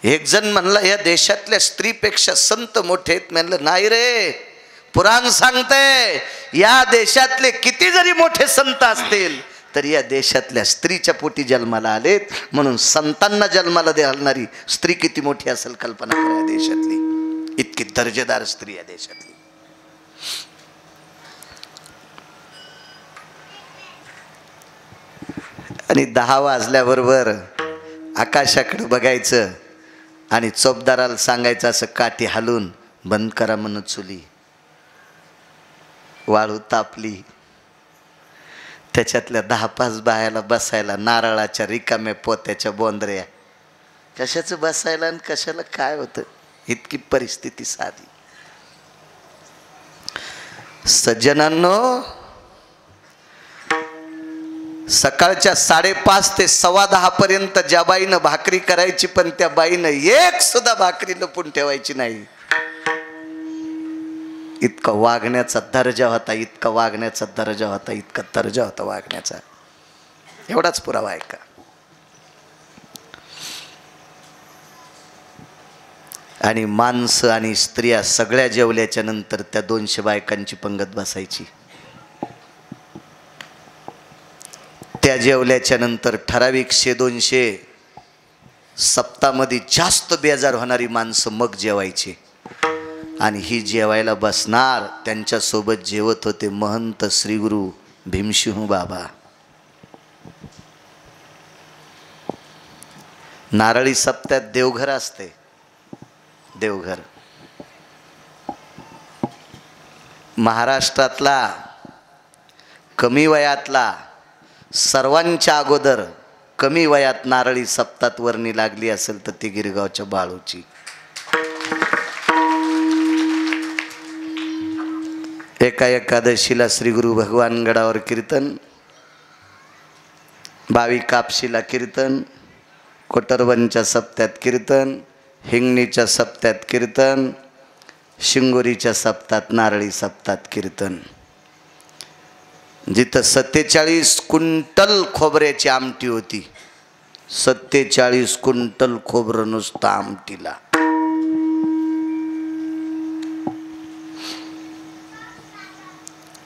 एक जण म्हणला या देशातल्या स्त्रीपेक्षा संत मोठे आहेत. म्हणलं नाही रे, पुराण सांगते या देशातले किती जरी मोठे संत असतील तरी या देशातल्या स्त्रीच्या पोटी जन्माला आलेत, म्हणून संतांना जन्माला देणारी स्त्री किती मोठी असेल कल्पना करा. या देशातली इतकी दर्जेदार स्त्री या देशातली. आणि 10 वाजल्याबरोबर आकाशाकडे बघायचं आणि चोपदाराला सांगायचं असं काठी हालून बंद करा म्हणून चुली. वाळू तापली, त्याच्यातल्या 10-5 बायाला बसायला नारळाच्या रिकाम्या पोत्याच्या बोंदऱ्या. कशाचं बसायला आणि कशाला काय होतं, इतकी परिस्थिती साधी. सज्जनांनो, सकाळच्या 5:30 ते 10:15 पर्यंत ज्या बाईनं भाकरी करायची पण त्या बाईनं एक सुद्धा भाकरी लपून ठेवायची नाही. इतका वागण्याचा दर्जा होता, इतका वागण्याचा दर्जा होता, इतका दर्जा होता वागण्याचा. एवढाच पुरावा आहे का? आणि माणसं आणि स्त्रिया सगळ्या जेवल्याच्या नंतर त्या 200 बायकांची पंगत बसायची. त्या जेवल्याच्या नंतर ठराविक 100-200 सप्ताहामध्ये जास्त बेजार होणारी माणसं मग जेवायची. आणि ही जेवायला बसणार त्यांच्यासोबत जेवत होते महंत श्री गुरु भीमसिंह बाबा. नारळी सप्त्यात देवघर असते. देवघर महाराष्ट्रातला कमी वयातला सर्वांच्या अगोदर कमी वयात नारळी सप्तात वर्णी लागली असेल तर ती गिरगावच्या बाळूची. एका एकादशीला श्री गुरु भगवान गडावर कीर्तन, 22 कापशीला कीर्तन, कोटरबनच्या सप्त्यात कीर्तन, हिंगणीच्या सप्त्यात कीर्तन, शिंगोरीच्या सप्तात नारळी सप्तात कीर्तन. जिथं 47 क्विंटल खोबऱ्याची आमटी होती. 47 क्विंटल खोबरं नुसतं आमटीला.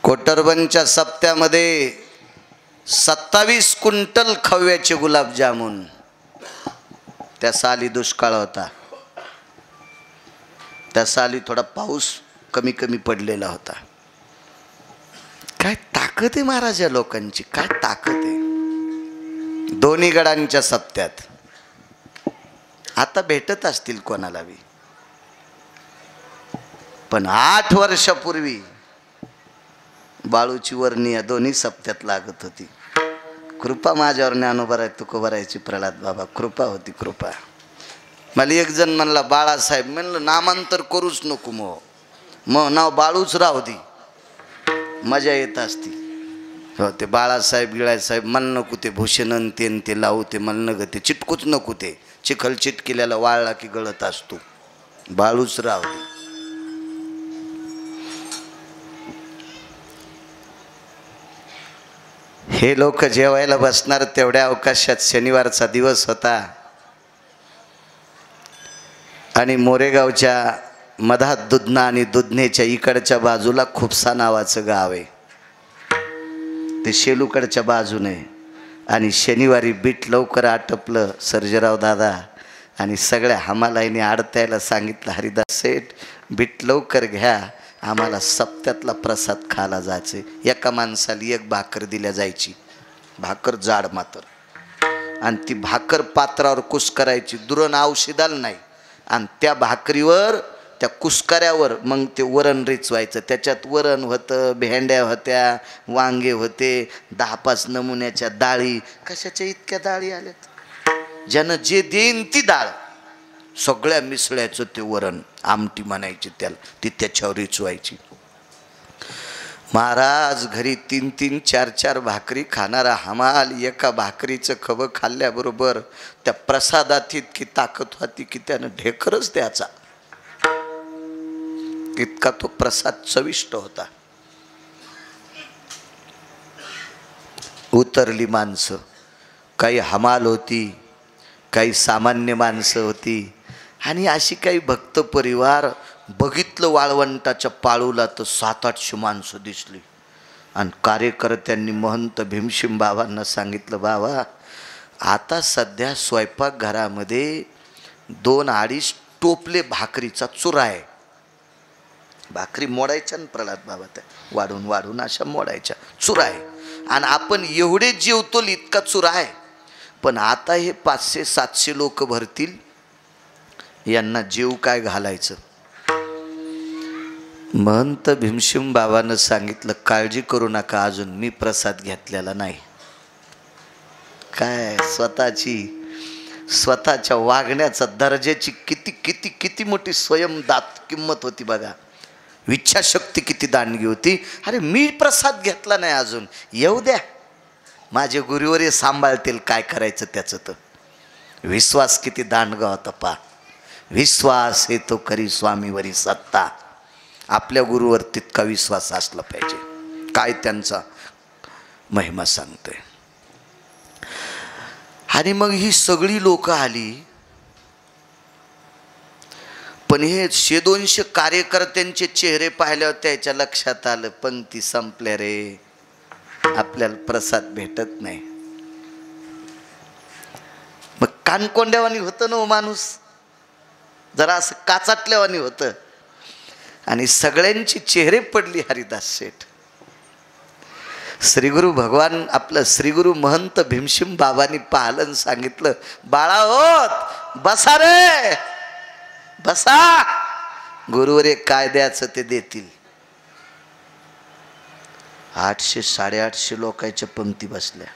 कोटरबनच्या सप्त्यामध्ये 27 क्विंटल खव्याचे गुलाबजामुन. त्या साली दुष्काळ होता, त्या साली थोडा पाऊस कमी कमी पडलेला होता. काय ताकद आहे महाराज या लोकांची, काय ताकद आहे. दोन्ही गडांच्या सप्त्यात आता भेटत असतील कोणाला बी. पण 8 वर्षापूर्वी बाळूची वर्णी या दोन्ही सप्त्यात लागत होती. कृपा माझ्यावर ज्ञानोबा तुकोबारायची प्रल्हाद बाबा कृपा होती कृपा. मला एक जण म्हणला बाळासाहेब, म्हणलं नामांतर करूच नको, मग नाव बाळूच राहू दे, मजा येत असती. हो ते बाळासाहेब गिळायसाहेब मन नको, ते भूषणन ते लावू, ते मन ग ते चिटकूच नको, ते चिखल चिटकिल्याला वाळला की गळत असतो, बाळूच राहू दे. हे लोक जेवायला बसणार तेवढ्या अवकाशात शनिवारचा दिवस होता आणि मोरेगावच्या मधात दुधना आणि दुधनेच्या इकडच्या बाजूला खुपसा नावाचं गाव आहे, ते शेलूकडच्या बाजूने. आणि शनिवारी बीट लवकर आटपलं सर्जेराव दादा आणि सगळ्या हमालाईने आडत्याला सांगितलं, हरिदास सेठ बीट लवकर घ्या, आम्हाला सप्त्यातला प्रसाद खायला जायचे. एका माणसाला एक भाकर दिल्या जायची, भाकर जाड मात्र, आणि ती भाकर पात्रावर कुस्करायची, दुरण औषधाला नाही, आणि त्या भाकरीवर त्या कुस्कऱ्यावर मग ते वरण रिचवायचं. त्याच्यात वरण होतं, भेंड्या होत्या, वांगे होते, 10-5 नमुन्याच्या डाळी. कशाच्या इतक्या डाळी आल्यात, ज्यानं जे देईन ती डाळ सगळ्या मिसळ्याचं ते वरण, आमटी म्हणायची त्याला, ती त्याच्यावर रिचवायची. महाराज घरी 3-3, 4-4 भाकरी खाणारा हमाल एका भाकरीचं खबं खाल्ल्याबरोबर त्या प्रसादात इतकी ताकद होती की त्यानं ढेकरच द्यायचा, इतका तो प्रसाद चविष्ट होता. उतरली माणसं, काही हमाल होती, काही सामान्य माणसं होती, आणि अशी काही भक्त परिवार. बघितलं वाळवंटाच्या पाळूला तर 700-800 माणसं दिसली. आणि कार्यकर्त्यांनी महंत भीमशिम बाबांना सांगितलं, बाबा आता सध्या स्वयंपाकघरामध्ये 2-2.5 टोपले भाकरीचा चुरा आहे. भाकरी मोडायच्या ना प्रल्हाद बाबा, त्या वाढून वाढून अशा मोडायच्या, चुरा आहे. आणि आपण एवढे जेवतो इतका चुरा आहे. पण आता हे 500-700 लोक भरतील, यांना जेव काय घालायचं. महंत भीमशिम बाबानं सांगितलं, काळजी करू नका, अजून मी प्रसाद घेतलेला नाही. काय स्वतःच्या वागण्याचा दर्जाची किती किती किती मोठी स्वयंदात किंमत होती बघा. इच्छाशक्ती किती दांडगी होती. अरे मी प्रसाद घेतला नाही अजून, येऊ द्या, माझे गुरुवर सांभाळतील, काय करायचं त्याचं. तर विश्वास किती दांडगा होता पा. विश्वास हे तो करी स्वामीवरी सत्ता. आपल्या गुरुवर तितका विश्वास असला पाहिजे. काय त्यांचा महिमा सांगतोय. आणि मग ही सगळी लोक आली, पण हे 100-200 कार्यकर्त्यांचे चेहरे पाहिल्यावर त्याच्या लक्षात आलं, पंक्ती संपल्या रे, आपल्याला प्रसाद भेटत नाही. मग कानकोंड्यावानी होतं ना माणूस, जरा असं काचाटल्यावानी होतं. आणि सगळ्यांची चेहरे पडली हरिदास सेठ. श्रीगुरु भगवान आपलं श्रीगुरु महंत भीमशिम बाबांनी पाहिलं आणि सांगितलं, बाळा होत बसा रे, बसा, गुरुवर एक काय द्यायचं ते देतील. 800-850 लोकांच्या पंक्ती बसल्या.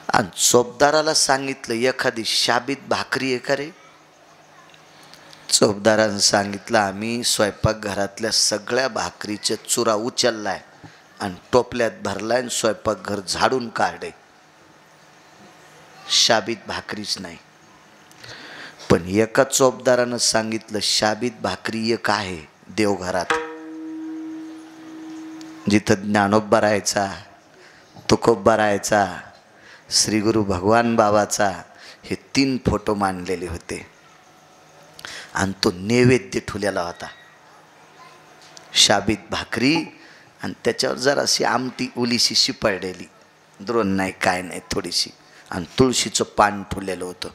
आणि चोपदाराला सांगितलं, एखादी शाबीत भाकरी आहे का रे. चोपदारानं सांगितलं, आम्ही स्वयंपाकघरातल्या सगळ्या भाकरीचे चुरा उचललाय आणि टोपल्यात भरलाय आणि स्वयंपाकघर झाडून काढे, शाबीत भाकरीच नाही. पण एका चोपदारानं सांगितलं, शाबीत भाकरी एक आहे देवघरात, जिथं ज्ञानोबा राहायचा, तुकोबा राहायचा, श्रीगुरु भगवान बाबाचा, हे 3 फोटो मांडलेले होते. आणि तो नैवेद्य ठेवलेला होता, शाबीत भाकरी, आणि त्याच्यावर जराशी आमटी उलीशी शिपडलेली, द्रोण नाही काय नाही थोडीशी, आणि तुळशीचं पान ठेवलेलं होतं.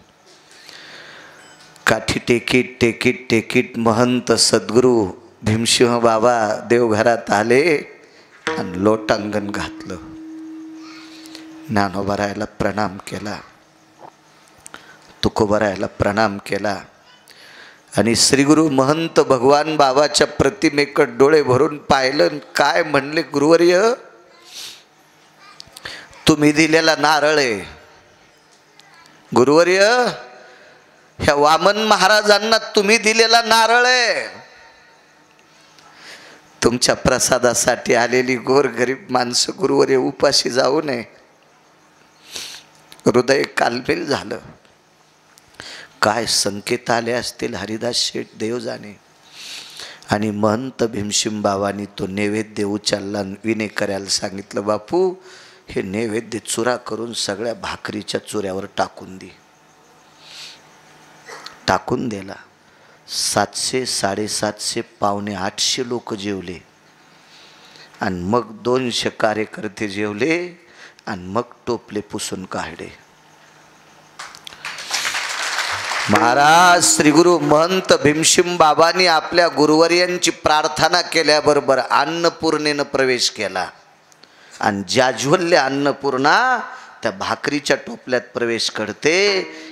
काठी टेकीट टेकीट टेकीट महंत सद्गुरू भीमसिंह बाबा देवघरात आले आणि लोटांगण घातलं. ज्ञानोबरायाला प्रणाम केला, तुकोबरायाला प्रणाम केला. आणि श्रीगुरु महंत भगवान बाबाच्या प्रतिमेकडे डोळे भरून पाहिलं. काय म्हणले, गुरुवर्य तुम्ही दिलेला नारळ आहे. गुरुवर्य ह्या वामन महाराजांना तुम्ही दिलेला नारळ आहे. तुमच्या प्रसादासाठी आलेली गोरगरीब माणसं गुरुवर्य उपाशी जाऊ नये. हृदय कालबेल झालं. काय संकेत आले असतील हरिदास शेठ देव जाणे. आणि महंत भीमशिम बाबांनी तो नैवेद्य उचलला. विनय करायला सांगितलं, बापू हे नैवेद्य चुरा करून सगळ्या भाकरीच्या चुऱ्यावर टाकून दे. टाकून दिला. 700, 750, पावणे 800 लोक जेवले. आणि मग 200 कार्यकर्ते जेवले. आणि मग टोपले पुसून काढले. महाराज श्री गुरु महंत भीमशिम बाबांनी आपल्या गुरुवर्यांची प्रार्थना केल्याबरोबर अन्नपूर्णेनं प्रवेश केला. आणि जाज्वल्य अन्नपूर्णा त्या भाकरीच्या टोपल्यात प्रवेश करते.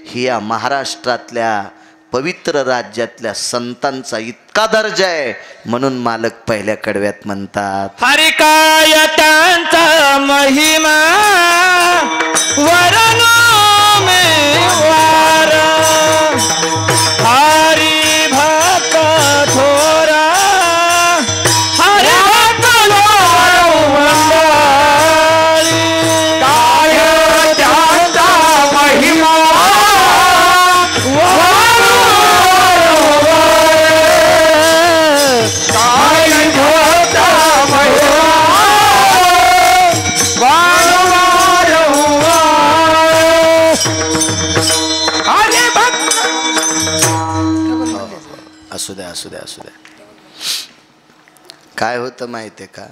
ही या महाराष्ट्रातल्या पवित्र राज्यातल्या संतांचा इतका दर्जा आहे म्हणून मालक पहिल्या कडव्यात म्हणतात, हरि काय त्यांचा महिमा वरनो में वार, हरि भक्त थोरा, हरि भक्त काय त्यांचा महिमा असू द्या असू द्या असू द्या. काय होतं माहिती आहे का,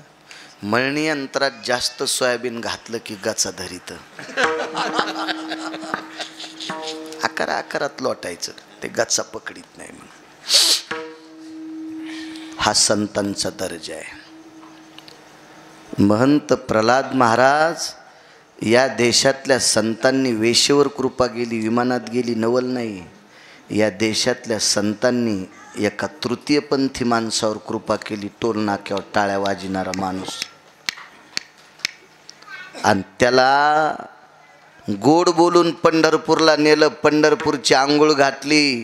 मळणी यंत्रात जास्त सोयाबीन घातलं की गचा धरीत. आकारात लोटायचं, ते गचा पकडीत नाही. म्हणून हा संतांचा दर्जा आहे. महंत प्रल्हाद महाराज या देशातल्या संतांनी वेशेवर कृपा केली, विमानात गेली, नवल नाही. या देशातल्या संतांनी एका तृतीयपंथी माणसावर कृपा केली, टोल नाक्यावर टाळ्या वाजविणारा माणूस. आणि त्याला गोड बोलून पंढरपूरला नेलं. पंढरपूरची आंघोळ घातली,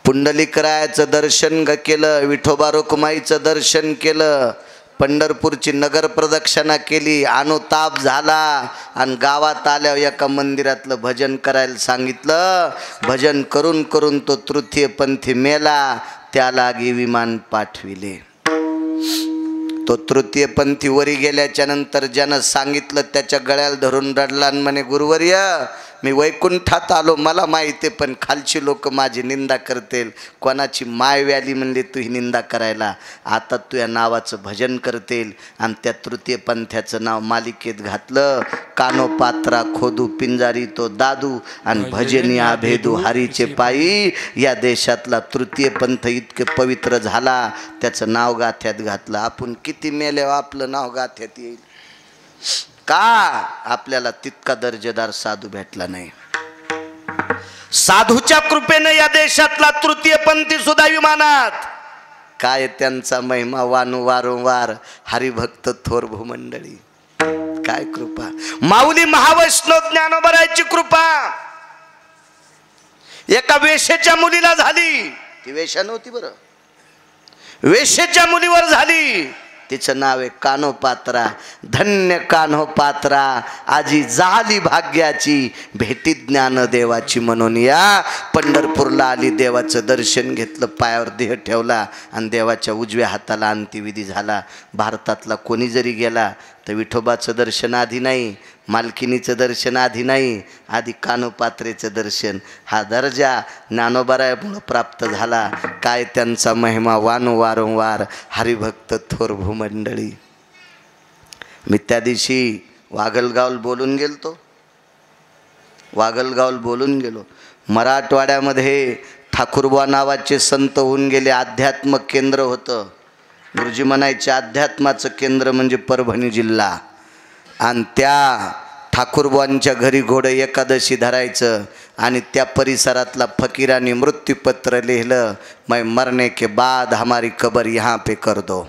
पुंडलिकरायाचं दर्शन केलं, विठोबा रुक्माईचं दर्शन केलं, पंढरपूरची नगर प्रदक्षिणा केली. अनुताप झाला आणि गावात आल्यावर एका मंदिरातलं भजन करायला सांगितलं. भजन करून करून तो तृतीयपंथी मेला. त्यालागी विमान पाठविले. तो तृतीयपंथी वरी गेल्याच्या नंतर ज्यानं सांगितलं त्याच्या गळ्याला धरून रडला आणि म्हणे, गुरुवर्य मी वैकुंठात आलो, मला माहिती आहे, पण खालची लोक माझी निंदा करतील. कोणाची माय व्याली म्हणले तू ही निंदा करायला. आता तू या नावाचं भजन करतील. आणि त्या तृतीयपंथ्याचं नाव मालिकेत घातलं, कानोपात्रा खोदू पिंजारी तो दादू आणि भजनी आभेदू हरीचे पायी. या देशातला तृतीयपंथ इतके पवित्र झाला, त्याचं नाव गाथ्यात घातलं. आपण किती मेल्यावर आपलं नाव गाथ्यात येईल का? आपल्याला तितका दर्जेदार साधू भेटला नाही. साधूच्या कृपेने या देशातला तृतीयपंथी सुद्धा विमानात. काय त्यांचा महिमा वानू वारंवार हरिभक्त थोर भूमंडळी. काय कृपा, माऊली महावैष्णव ज्ञानोबरायची कृपा एका वेश्येच्या मुलीला झाली. ती वेश्या नव्हती बरं, वेश्येच्या मुलीवर झाली. तिचं नाव आहे कान्होपात्रा. धन्य कान्होपात्रा, आजी झाली भाग्याची, भेटी ज्ञानदेवाची. म्हणून या पंढरपूरला आली, देवाचं दर्शन घेतलं, पायावर देह ठेवला आणि देवाच्या उजव्या हाताला अंत्यविधी झाला. भारतातला कोणी जरी गेला तर विठोबाचं दर्शन आधी नाही, मालकिनीचं दर्शन आधी नाही, आधी कान्होपात्रेचं दर्शन. हा दर्जा ज्ञानोबारायामुळं प्राप्त झाला. काय त्यांचा महिमा वानू वारंवार हरिभक्त थोर भूमंडळी. मी त्या दिवशी वागलगावला बोलून गेलो. मराठवाड्यामध्ये ठाकूरबुवा नावाचे संत होऊन गेले. अध्यात्म केंद्र होतं. गुरुजी म्हणायचे अध्यात्माचं केंद्र म्हणजे परभणी जिल्हा. आणि त्या ठाकूरबुवांच्या घरी घोडं एकादशी धरायचं आणि त्या परिसरातला फकीराने मृत्यूपत्र लिहिलं, मैं मरने के बाद हमारी कबर यहाँ पे कर दो.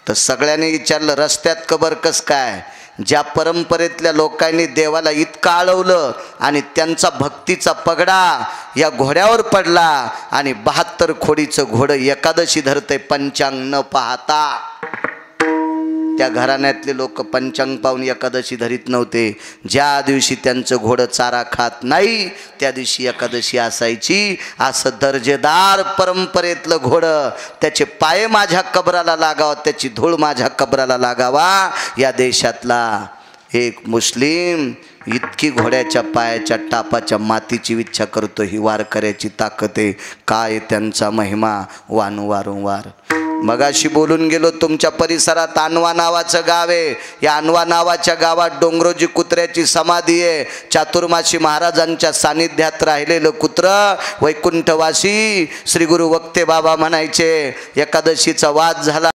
तर सगळ्यांनी विचारलं रस्त्यात कबर कस काय? ज्या परंपरेतल्या लोकांनी देवाला इतकं आळवलं आणि त्यांचा भक्तीचा पगडा या घोड्यावर पडला आणि 72 खोडीचं घोडं एकादशी धरते पंचांग न पाहता. त्या घराण्यातले लोक पंचांग पाहून एकादशी धरीत नव्हते. ज्या दिवशी त्यांचं घोडं चारा खात नाही त्या दिवशी एकादशी असायची. असं दर्जेदार परंपरेतलं घोडं, त्याचे पाय माझ्या कबराला लागावा, त्याची धूळ माझ्या कबराला लागावा. या देशातला एक मुस्लिम इतकी घोड्याच्या पायाच्या टापाच्या मातीची इच्छा करतो. ही वारकऱ्याची ताकद आहे. काय त्यांचा महिमा वारंवार. मगाशी बोलून गेलो, तुमच्या परिसरात अनवा नावाचं गाव आहे. या अनवा नावाच्या गावात डोंगरोजी कुत्र्याची समाधी आहे. चातुर्मासी महाराजांच्या सानिध्यात राहिलेलं कुत्र वैकुंठवासी श्री गुरु वक्ते बाबा म्हणायचे. एकादशीचा वाद झाला.